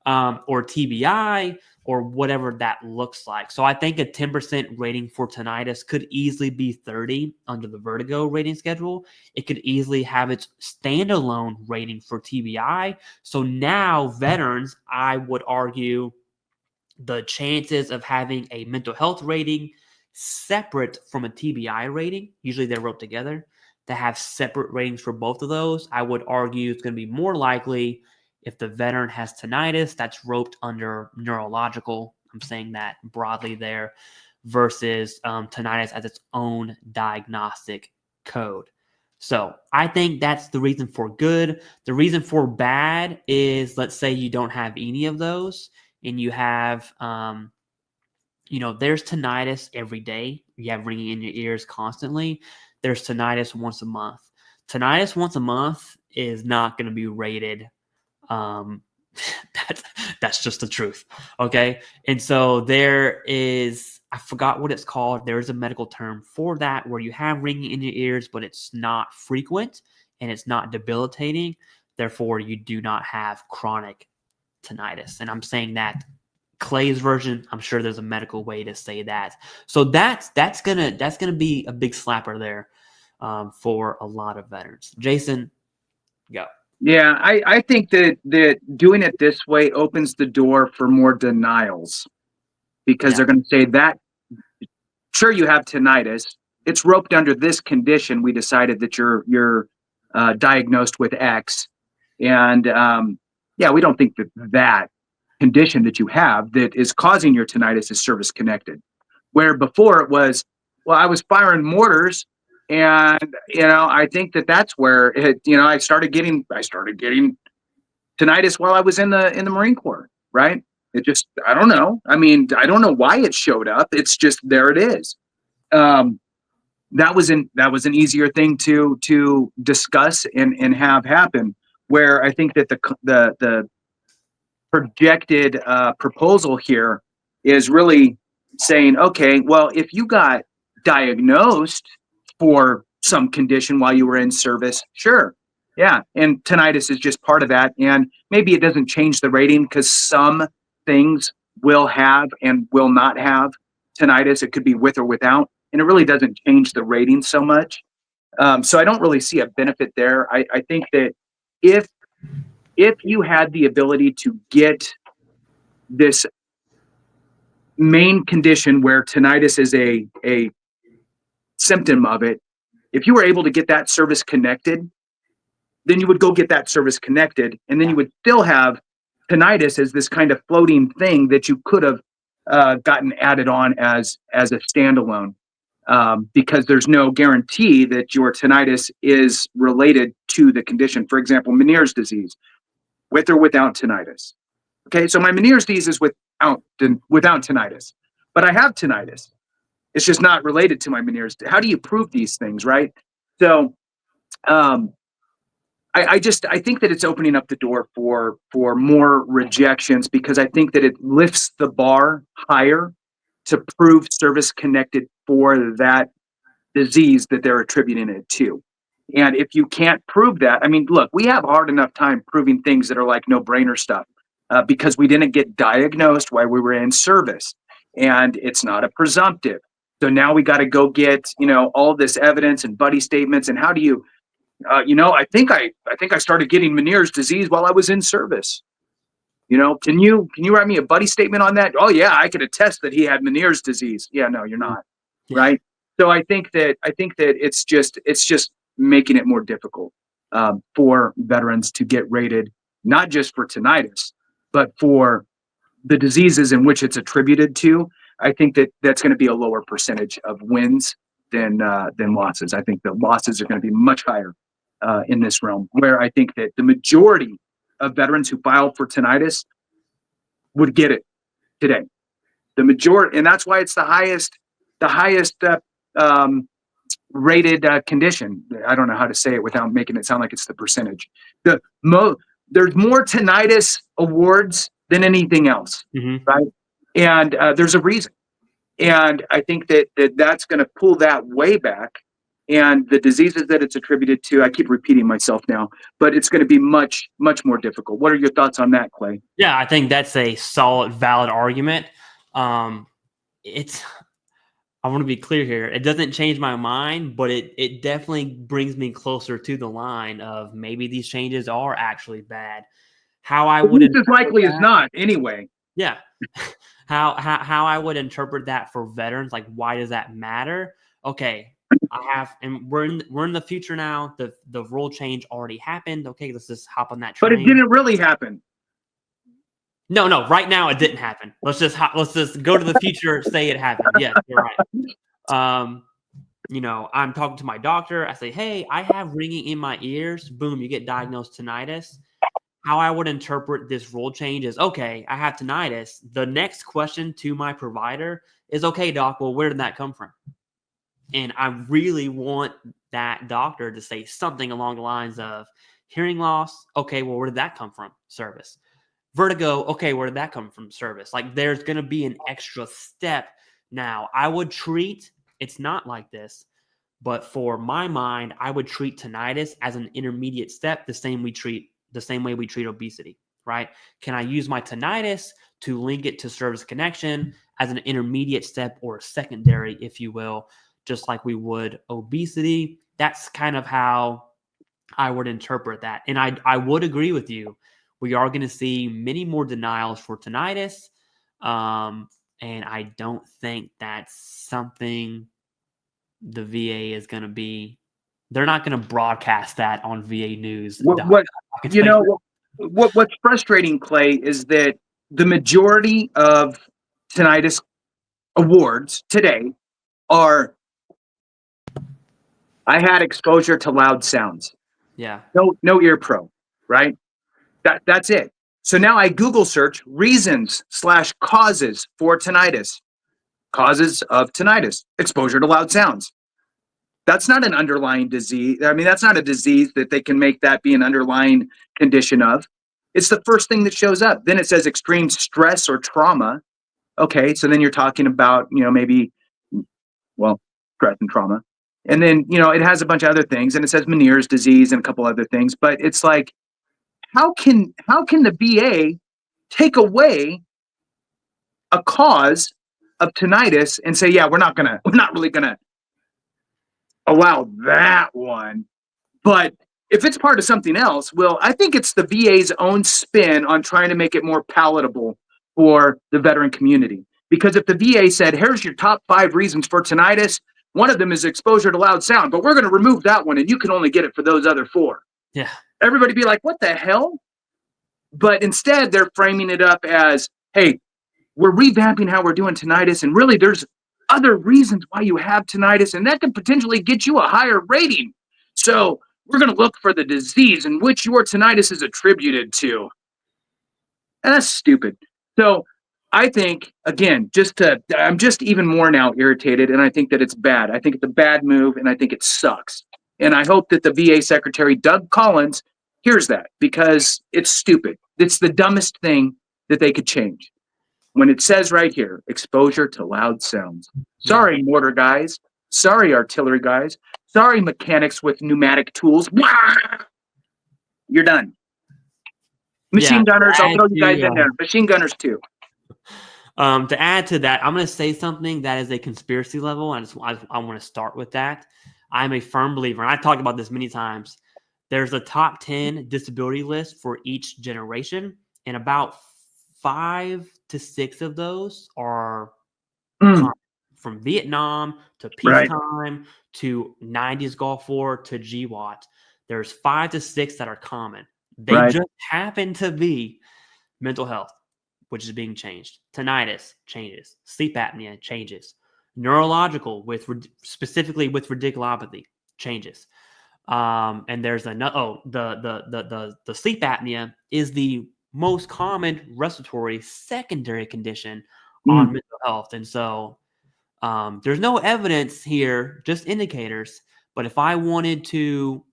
Speaker 2: or TBI, or whatever that looks like. So I think a 10% rating for tinnitus could easily be 30 under the vertigo rating schedule. It could easily have its standalone rating for TBI. So now veterans, I would argue, the chances of having a mental health rating separate from a TBI rating, usually they're roped together, to have separate ratings for both of those, I would argue it's going to be more likely if the veteran has tinnitus, that's roped under neurological. I'm saying that broadly there, versus tinnitus as its own diagnostic code. So I think that's the reason for good. The reason for bad is, let's say you don't have any of those and you have, there's tinnitus every day. You have ringing in your ears constantly. There's tinnitus once a month. Tinnitus once a month is not going to be rated. That's just the truth. Okay. And so there is, I forgot what it's called. There's a medical term for that where you have ringing in your ears, but it's not frequent and it's not debilitating. Therefore, you do not have chronic tinnitus. And I'm saying that Clay's version, I'm sure there's a medical way to say that. So that's gonna be a big slapper there for a lot of veterans. Jason, go.
Speaker 1: Yeah, I think that doing it this way opens the door for more denials, because they're going to say that, sure, you have tinnitus. It's roped under this condition. We decided that you're diagnosed with X, and yeah, we don't think that condition that you have that is causing your tinnitus is service connected. Where before it was, well, I was firing mortars, and I think that's where it, I started getting tinnitus while I was in the Marine Corps, right? It just, I don't know. I mean, I don't know why it showed up. It's just, there it is. That was an easier thing to discuss and have happen, where I think that the projected proposal here is really saying, okay, well, if you got diagnosed for some condition while you were in service, sure. Yeah. And tinnitus is just part of that. And maybe it doesn't change the rating, because some things will have and will not have tinnitus. It could be with or without, and it really doesn't change the rating so much. So I don't really see a benefit there. I think that if you had the ability to get this main condition where tinnitus is a symptom of it, if you were able to get that service connected, then you would go get that service connected, and then you would still have tinnitus as this kind of floating thing that you could have gotten added on as a standalone, because there's no guarantee that your tinnitus is related to the condition. For example, Meniere's disease, with or without tinnitus. Okay, so my Meniere's disease is without tinnitus, but I have tinnitus. It's just not related to my Meniere's. How do you prove these things, right? So I think that it's opening up the door for more rejections, because I think that it lifts the bar higher to prove service connected for that disease that they're attributing it to. And if you can't prove that, I mean, look, we have a hard enough time proving things that are like no-brainer stuff, because we didn't get diagnosed while we were in service, and it's not a presumptive. So now we got to go get, all this evidence and buddy statements. And how do you, I think I started getting Meniere's disease while I was in service. Can you write me a buddy statement on that? Oh yeah, I could attest that he had Meniere's disease. Yeah, no, you're not.
Speaker 2: Yeah.
Speaker 1: Right. So I think that it's just making it more difficult for veterans to get rated, not just for tinnitus, but for the diseases in which it's attributed to. I think that that's going to be a lower percentage of wins than losses. I think the losses are going to be much higher in this realm, where I think that the majority of veterans who filed for tinnitus would get it today. The majority, and that's why it's the highest rated condition. I don't know how to say it without making it sound like it's the percentage. There's more tinnitus awards than anything else, right? And there's a reason. And I think that's going to pull that way back. And the diseases that it's attributed to, I keep repeating myself now, but it's going to be much, much more difficult. What are your thoughts on that, Clay?
Speaker 2: Yeah, I think that's a solid, valid argument. I want to be clear here. It doesn't change my mind, but it definitely brings me closer to the line of maybe these changes are actually bad. How I would
Speaker 1: as likely as not, anyway.
Speaker 2: Yeah. How I would interpret that for veterans, like why does that matter? Okay, and we're in the future now. The rule change already happened. Okay, let's just hop on that train.
Speaker 1: But it didn't really happen.
Speaker 2: No, right now it didn't happen. Let's just go to the future, say it happened. Yes, you're right. I'm talking to my doctor. I say, hey, I have ringing in my ears. Boom, you get diagnosed tinnitus. How I would interpret this rule change is, okay, I have tinnitus. The next question to my provider is, okay, doc, well, where did that come from? And I really want that doctor to say something along the lines of hearing loss. Okay, well, where did that come from? Service. Vertigo. Okay, where did that come from? Service. Like there's going to be an extra step. Now, I would treat, it's not like this, but for my mind, I would treat tinnitus as an intermediate step, the same way we treat obesity, right? Can I use my tinnitus to link it to service connection as an intermediate step or secondary, if you will, just like we would obesity? That's kind of how I would interpret that. And I would agree with you. We are going to see many more denials for tinnitus. And I don't think that's something the VA is going to be. They're not going to broadcast that on VA News.
Speaker 1: What's frustrating, Clay, is that the majority of tinnitus awards today are, I had exposure to loud sounds.
Speaker 2: Yeah.
Speaker 1: No ear pro, right? That's it. So now I Google search reasons/causes for tinnitus. Causes of tinnitus, exposure to loud sounds. That's not an underlying disease. I mean, that's not a disease that they can make that be an underlying condition of. It's the first thing that shows up. Then it says extreme stress or trauma. Okay, so then you're talking about, maybe, stress and trauma. And then, it has a bunch of other things, and it says Meniere's disease and a couple other things. But it's like, how can the VA take away a cause of tinnitus and say, yeah, we're not really gonna allow that one. But if it's part of something else, well, I think it's the VA's own spin on trying to make it more palatable for the veteran community. Because if the VA said, here's your top 5 reasons for tinnitus, one of them is exposure to loud sound, but we're going to remove that one and you can only get it for those other 4.
Speaker 2: Yeah.
Speaker 1: Everybody be like, what the hell? But instead they're framing it up as, hey, we're revamping how we're doing tinnitus, and really there's other reasons why you have tinnitus, and that could potentially get you a higher rating. So we're going to look for the disease in which your tinnitus is attributed to. And that's stupid. So I think, again, I'm just even more now irritated, and I think that it's bad. I think it's a bad move, and I think it sucks. And I hope that the VA Secretary, Doug Collins, hears that, because it's stupid. It's the dumbest thing that they could change. When it says right here, exposure to loud sounds. Sorry, mortar guys. Sorry, artillery guys. Sorry, mechanics with pneumatic tools. You're done. Machine gunners, I'll throw you guys in there. Machine gunners too.
Speaker 2: To add to that, I'm going to say something that is a conspiracy level, and I want to start with that. I'm a firm believer, and I've talked about this many times. There's a top 10 disability list for each generation, and about 5 to 6 of those are
Speaker 1: Mm,
Speaker 2: from Vietnam to
Speaker 1: right,
Speaker 2: peacetime to 90s Gulf War to GWAT. There's 5 to 6 that are common. They
Speaker 1: right.
Speaker 2: just happen to be mental health, which is being changed. Tinnitus changes. Sleep apnea changes. Neurological, specifically with radiculopathy, changes. And there's another. Oh, the sleep apnea is the most common respiratory secondary condition on
Speaker 1: Mm,
Speaker 2: mental health, and so there's no evidence here, just indicators. But if I wanted to,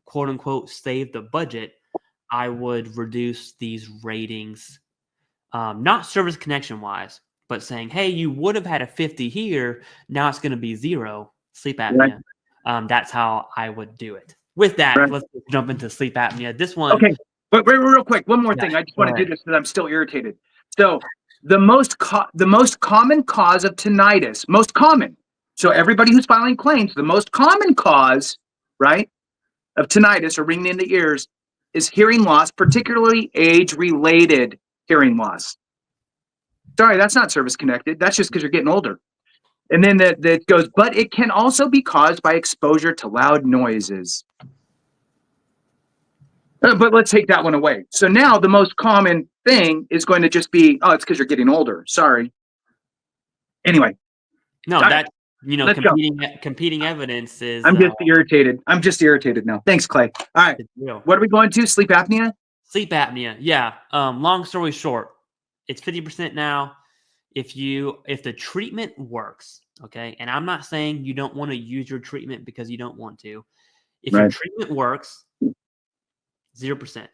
Speaker 2: quote unquote, save the budget, I would reduce these ratings, not service connection wise, but saying, hey, you would have had a 50 here. Now it's going to be 0 sleep
Speaker 1: right,
Speaker 2: apnea. That's how I would do it. With that,
Speaker 1: right.
Speaker 2: let's jump into sleep apnea. This one,
Speaker 1: Okay, but real quick, one more
Speaker 2: yeah,
Speaker 1: thing. I just
Speaker 2: go
Speaker 1: want to do
Speaker 2: ahead.
Speaker 1: this because I'm still irritated. So the most common cause of tinnitus, most common. So everybody who's filing claims, the most common cause, right, of tinnitus or ringing in the ears is hearing loss, particularly age-related hearing loss. Sorry, that's not service connected. That's just because you're getting older. And then that goes, but it can also be caused by exposure to loud noises. But let's take that one away. So now the most common thing is going to just be, oh, it's because you're getting older. Sorry. Anyway,
Speaker 2: No,
Speaker 1: all right,
Speaker 2: that
Speaker 1: let's go.
Speaker 2: competing evidence is
Speaker 1: I'm just irritated. I'm just irritated now. Thanks, Clay. All right.
Speaker 2: it's real.
Speaker 1: What are we going to? Sleep apnea?
Speaker 2: Sleep apnea. Yeah. Long story short, it's 50% now. If the treatment works, okay, and I'm not saying you don't want to use your treatment because you don't want to. If your
Speaker 1: Right.
Speaker 2: treatment works, 0%.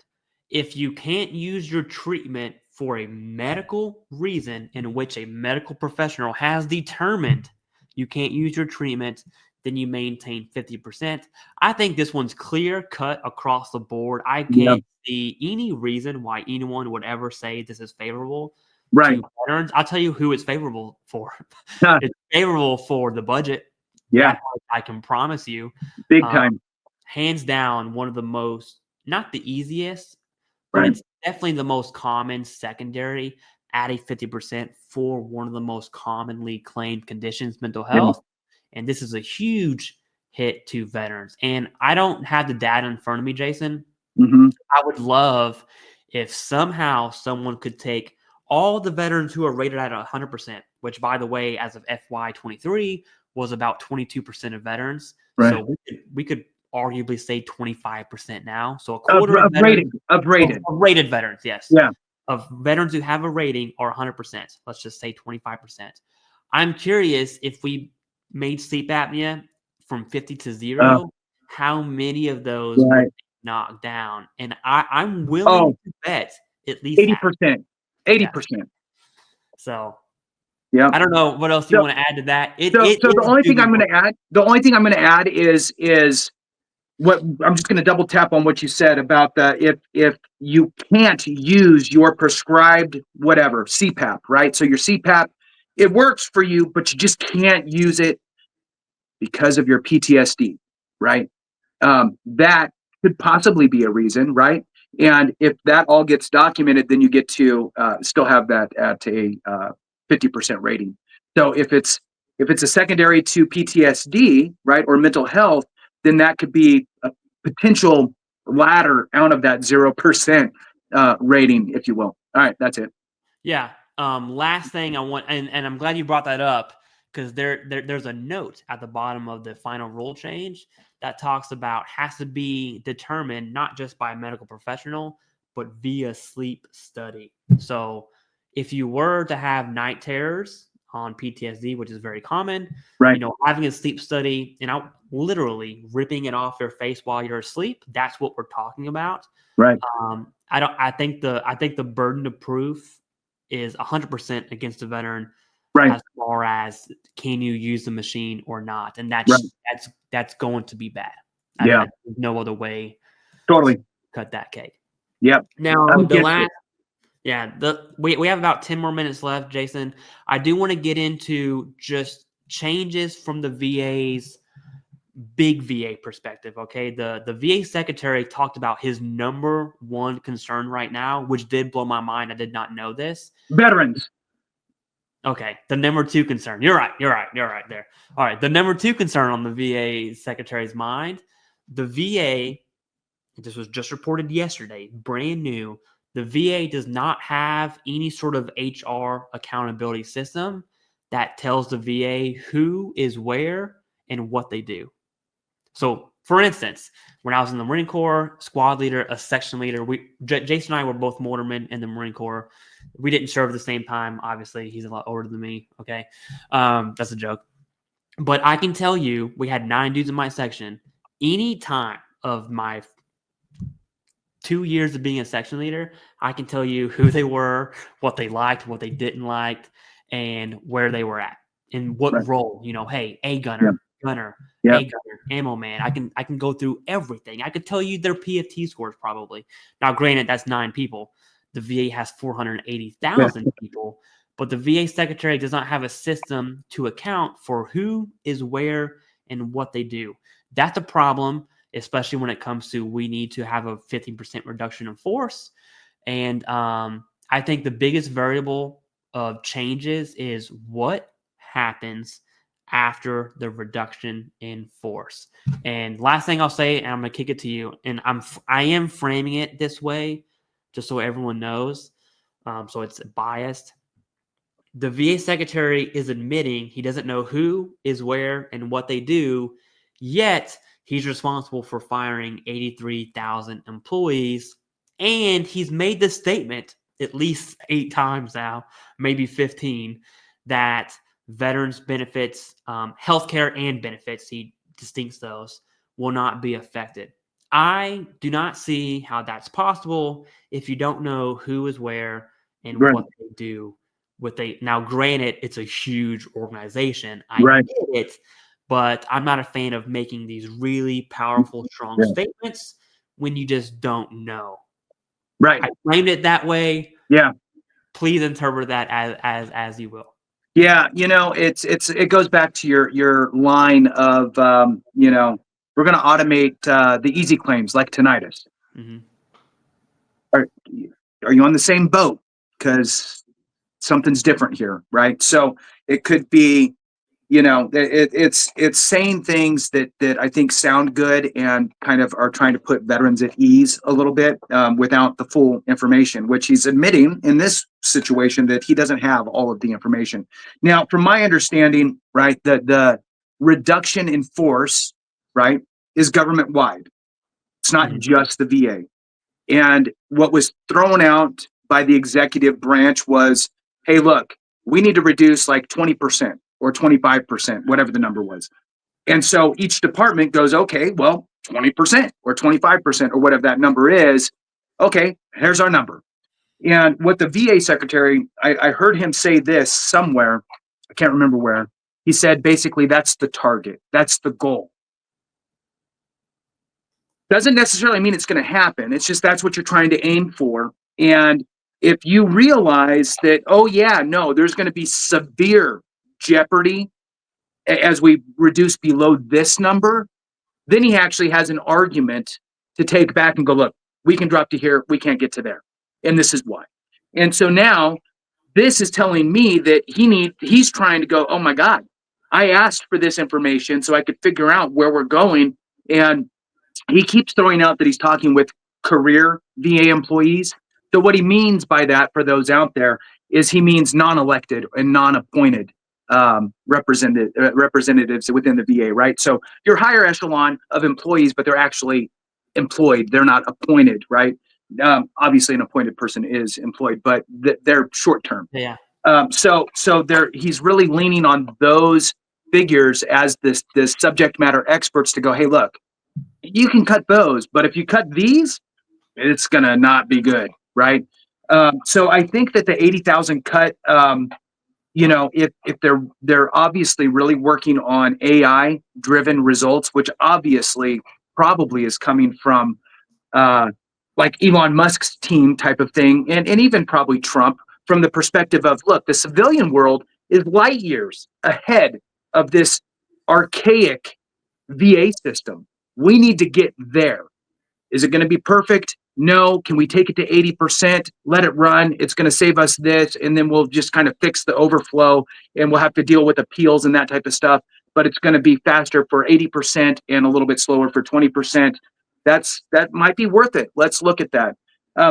Speaker 2: If you can't use your treatment for a medical reason in which a medical professional has determined you can't use your treatment, then you maintain 50%. I think this one's clear cut across the board. I
Speaker 1: Yep.
Speaker 2: can't see any reason why anyone would ever say this is favorable
Speaker 1: Right.
Speaker 2: to veterans. I'll tell you who it's favorable for.
Speaker 1: Huh.
Speaker 2: It's favorable for the budget.
Speaker 1: Yeah.
Speaker 2: That I can promise you.
Speaker 1: Big
Speaker 2: Um,
Speaker 1: time.
Speaker 2: Hands down, one of the most, not the easiest, but
Speaker 1: Right.
Speaker 2: it's definitely the most common secondary at a 50% for one of the most commonly claimed conditions, mental
Speaker 1: Yeah.
Speaker 2: health. And this is a huge hit to veterans. And I don't have the data in front of me, Jason.
Speaker 1: Mm-hmm.
Speaker 2: I would love if somehow someone could take all the veterans who are rated at 100%, which, by the way, as of FY23 was about 22% of veterans.
Speaker 1: Right.
Speaker 2: So we could arguably say 25% now. So a quarter
Speaker 1: Of
Speaker 2: of veterans,
Speaker 1: rated.
Speaker 2: of rated veterans, yes.
Speaker 1: Yeah.
Speaker 2: Of veterans who have a rating are 100%. Let's just say 25%. I'm curious if we made sleep apnea from 50 to 0, how many of those would
Speaker 1: Right.
Speaker 2: be knocked down? And I'm willing
Speaker 1: Oh,
Speaker 2: to bet at least half.
Speaker 1: 80%. 80%.
Speaker 2: So
Speaker 1: Yeah.
Speaker 2: I don't know what else you
Speaker 1: So,
Speaker 2: want to add to that. It
Speaker 1: so
Speaker 2: is
Speaker 1: the only thing I'm
Speaker 2: doable.
Speaker 1: going to add, is what I'm just going to double tap on what you said about if you can't use your prescribed whatever CPAP, right? So your CPAP, it works for you, but you just can't use it because of your PTSD, right? That could possibly be a reason, right? And if that all gets documented, then you get to still have that at a 50% rating. So if it's a secondary to PTSD, right, or mental health, then that could be a potential ladder out of that 0% rating, if you will. All right, that's it.
Speaker 2: Yeah. Last thing I want, and I'm glad you brought that up because there's a note at the bottom of the final rule change that talks about has to be determined not just by a medical professional, but via sleep study. So if you were to have night terrors on PTSD, which is very common,
Speaker 1: Right,
Speaker 2: having a sleep study and out literally ripping it off your face while you're asleep, that's what we're talking about.
Speaker 1: right,
Speaker 2: I think the burden of proof is 100% against the veteran
Speaker 1: right,
Speaker 2: as far as can you use the machine or not, and
Speaker 1: right.
Speaker 2: that's going to be bad.
Speaker 1: Yeah,
Speaker 2: There's no other way to
Speaker 1: totally.
Speaker 2: cut that cake.
Speaker 1: Yep.
Speaker 2: Now
Speaker 1: I'm
Speaker 2: the
Speaker 1: against
Speaker 2: last
Speaker 1: it.
Speaker 2: Yeah, we have about 10 more minutes left, Jason. I do want to get into just changes from the VA's big VA perspective. Okay. The VA secretary talked about his number one concern right now, which did blow my mind. I did not know this.
Speaker 1: Veterans.
Speaker 2: Okay. The number two concern. You're right. There. All right. The number two concern on the VA secretary's mind, the VA, this was just reported yesterday, brand new. The VA does not have any sort of HR accountability system that tells the VA who is where and what they do. So, for instance, when I was in the Marine Corps, squad leader, a section leader, Jason and I were both mortarmen in the Marine Corps. We didn't serve at the same time. Obviously, he's a lot older than me. Okay, that's a joke. But I can tell you, we had 9 dudes in my section. Any time of my 2 years of being a section leader, I can tell you who they were, what they liked, what they didn't like, and where they were at, and what role. Hey, A gunner, gunner, A gunner, ammo man. I can go through everything. I could tell you their PFT scores probably. Now, granted, that's 9 people. The VA has 480,000 people, but the VA secretary does not have a system to account for who is where and what they do. That's a problem, especially when it comes to we need to have a 15% reduction in force. And I think the biggest variable of changes is what happens after the reduction in force. And last thing I'll say, and I'm going to kick it to you, and I am framing it this way just so everyone knows, so it's biased. The VA secretary is admitting he doesn't know who is where and what they do, yet he's responsible for firing 83,000 employees. And he's made this statement at least 8 times now, maybe 15, that veterans benefits, healthcare and benefits, he distincts those, will not be affected. I do not see how that's possible if you don't know who is where and what they do. Now, granted, it's a huge organization. I get it, but I'm not a fan of making these really powerful, strong statements when you just don't know.
Speaker 1: Right.
Speaker 2: I framed it that way.
Speaker 1: Yeah.
Speaker 2: Please interpret that as you will.
Speaker 1: Yeah. It goes back to your line of, we're going to automate the easy claims like tinnitus.
Speaker 2: Mm-hmm.
Speaker 1: Are you on the same boat? Because something's different here, right? So it could be, it's saying things that I think sound good and kind of are trying to put veterans at ease a little bit without the full information, which he's admitting in this situation that he doesn't have all of the information. Now, from my understanding, right, the reduction in force, right, is government wide. It's not just the VA. And what was thrown out by the executive branch was, hey, look, we need to reduce like 20% or 25%, whatever the number was. And so each department goes, okay, well, 20% or 25% or whatever that number is. Okay, here's our number. And what the VA secretary, I heard him say this somewhere, I can't remember where. He said, basically, that's the target. That's the goal. Doesn't necessarily mean it's going to happen. It's just that's what you're trying to aim for. And if you realize that, oh, yeah, no, there's going to be severe jeopardy as we reduce below this number, then he actually has an argument to take back and go, look, we can drop to here. We can't get to there. And this is why. And so now this is telling me that he's trying to go, oh, my God, I asked for this information so I could figure out where we're going. And he keeps throwing out that he's talking with career VA employees. So what he means by that, for those out there, is he means non-elected and non-appointed representatives within the VA, right? So your higher echelon of employees, but they're actually employed. They're not appointed, right? Obviously, an appointed person is employed, but they're short term.
Speaker 2: Yeah.
Speaker 1: So he's really leaning on those figures as this subject matter experts to go, hey, look, you can cut those, but if you cut these, it's gonna not be good, right? So I think that the 80,000 cut, if they're obviously really working on AI driven results, which obviously probably is coming from like Elon Musk's team type of thing, and even probably Trump, from the perspective of, look, the civilian world is light years ahead of this archaic VA system. We need to get there. Is it going to be perfect? No. Can we take it to 80%? Let it run. It's going to save us this, and then we'll just kind of fix the overflow, and we'll have to deal with appeals and that type of stuff. But it's going to be faster for 80% and a little bit slower for 20%. That might be worth it. Let's look at that.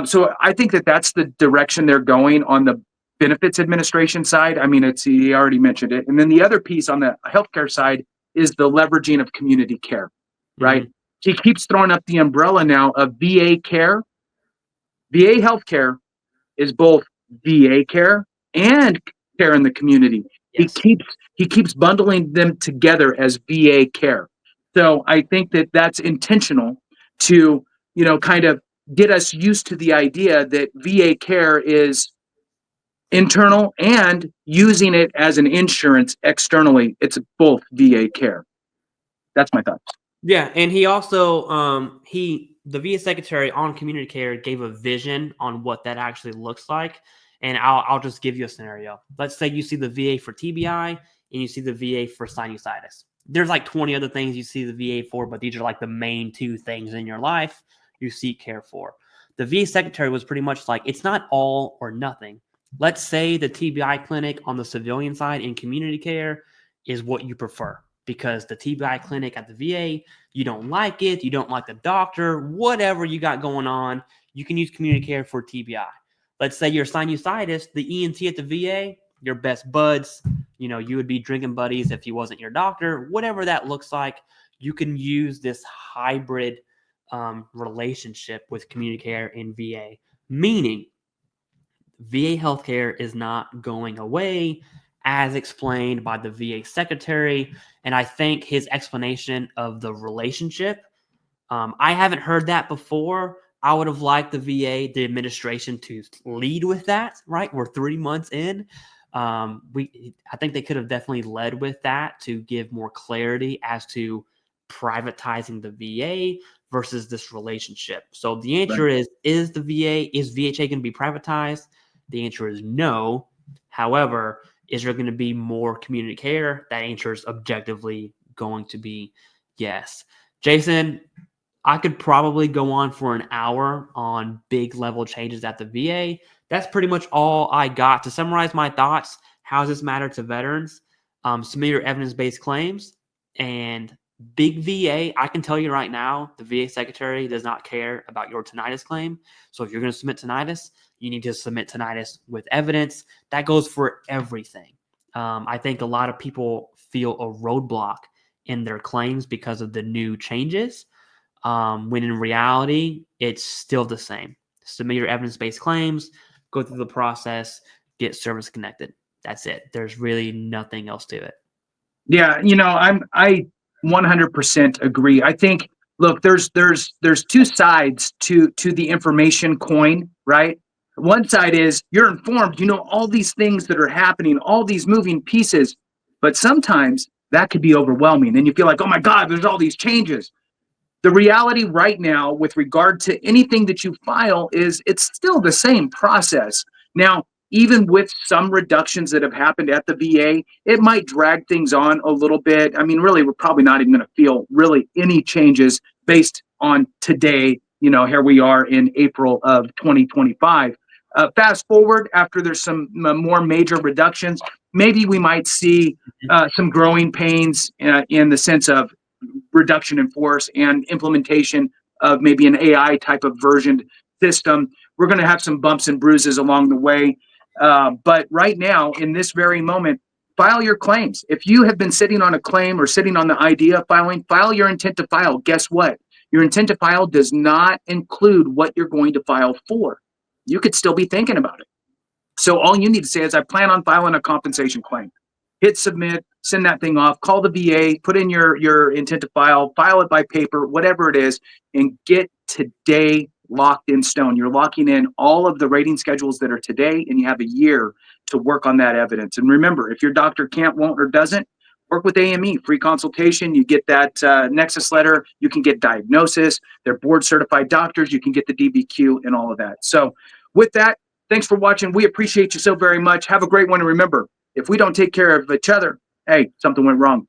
Speaker 1: So I think that's the direction they're going on the benefits administration side. I mean, he already mentioned it. And then the other piece on the healthcare side is the leveraging of community care, right?
Speaker 2: Mhm.
Speaker 1: He keeps throwing up the umbrella now of VA care. VA healthcare is both VA care and care in the community.
Speaker 2: Yes.
Speaker 1: He keeps bundling them together as VA care. So I think that's intentional to, kind of get us used to the idea that VA care is internal and using it as an insurance externally. It's both VA care. That's my thoughts.
Speaker 2: Yeah, and he also the VA secretary on community care gave a vision on what that actually looks like. And I'll just give you a scenario. Let's say you see the VA for TBI and you see the VA for sinusitis. There's like 20 other things you see the VA for, but these are like the main two things in your life you seek care for. The VA secretary was pretty much like, it's not all or nothing. Let's say the TBI clinic on the civilian side in community care is what you prefer, because the TBI clinic at the VA, you don't like it, you don't like the doctor, whatever you got going on, you can use community care for TBI. Let's say your sinusitis, the ENT at the VA, your best buds, you would be drinking buddies if he wasn't your doctor, whatever that looks like, you can use this hybrid relationship with community care in VA, meaning VA healthcare is not going away, as explained by the VA secretary. And I think his explanation of the relationship, I haven't heard that before. I would have liked the VA, the administration, to lead with that, right? We're 3 months in. I think they could have definitely led with that to give more clarity as to privatizing the VA versus this relationship. So the answer is VHA going to be privatized? The answer is no. However, is there going to be more community care? That answer is objectively going to be yes. Jason, I could probably go on for an hour on big level changes at the VA. That's pretty much all I got. To summarize my thoughts, how does this matter to veterans? Submit your evidence-based claims. And big VA, I can tell you right now, the VA secretary does not care about your tinnitus claim. So if you're going to submit tinnitus, you need to submit tinnitus with evidence. That goes for everything. I think a lot of people feel a roadblock in their claims because of the new changes, when in reality, it's still the same. Submit your evidence-based claims, go through the process, get service connected. That's it. There's really nothing else to it.
Speaker 1: Yeah, I 100% agree. I think, look, there's two sides to the information coin, right? One side is you're informed, all these things that are happening, all these moving pieces, but sometimes that could be overwhelming and you feel like, oh my God, there's all these changes. The reality right now with regard to anything that you file is it's still the same process. Now, even with some reductions that have happened at the VA, it might drag things on a little bit. I mean, really, we're probably not even going to feel really any changes based on today. Here we are in April of 2025. Fast forward, after there's some more major reductions, maybe we might see some growing pains in the sense of reduction in force and implementation of maybe an AI type of versioned system. We're going to have some bumps and bruises along the way. But right now, in this very moment, file your claims. If you have been sitting on a claim or sitting on the idea of filing, file your intent to file. Guess what? Your intent to file does not include what you're going to file for. You could still be thinking about it. So all you need to say is, I plan on filing a compensation claim. Hit submit, send that thing off, call the VA, put in your intent to file it by paper, whatever it is, and get today locked in stone. You're locking in all of the rating schedules that are today, and you have a year to work on that evidence. And remember, if your doctor can't, won't, or doesn't, work with AME, free consultation. You get that Nexus letter. You can get diagnosis. They're board certified doctors. You can get the DBQ and all of that. So with that, thanks for watching. We appreciate you so very much. Have a great one. And remember, if we don't take care of each other, hey, something went wrong.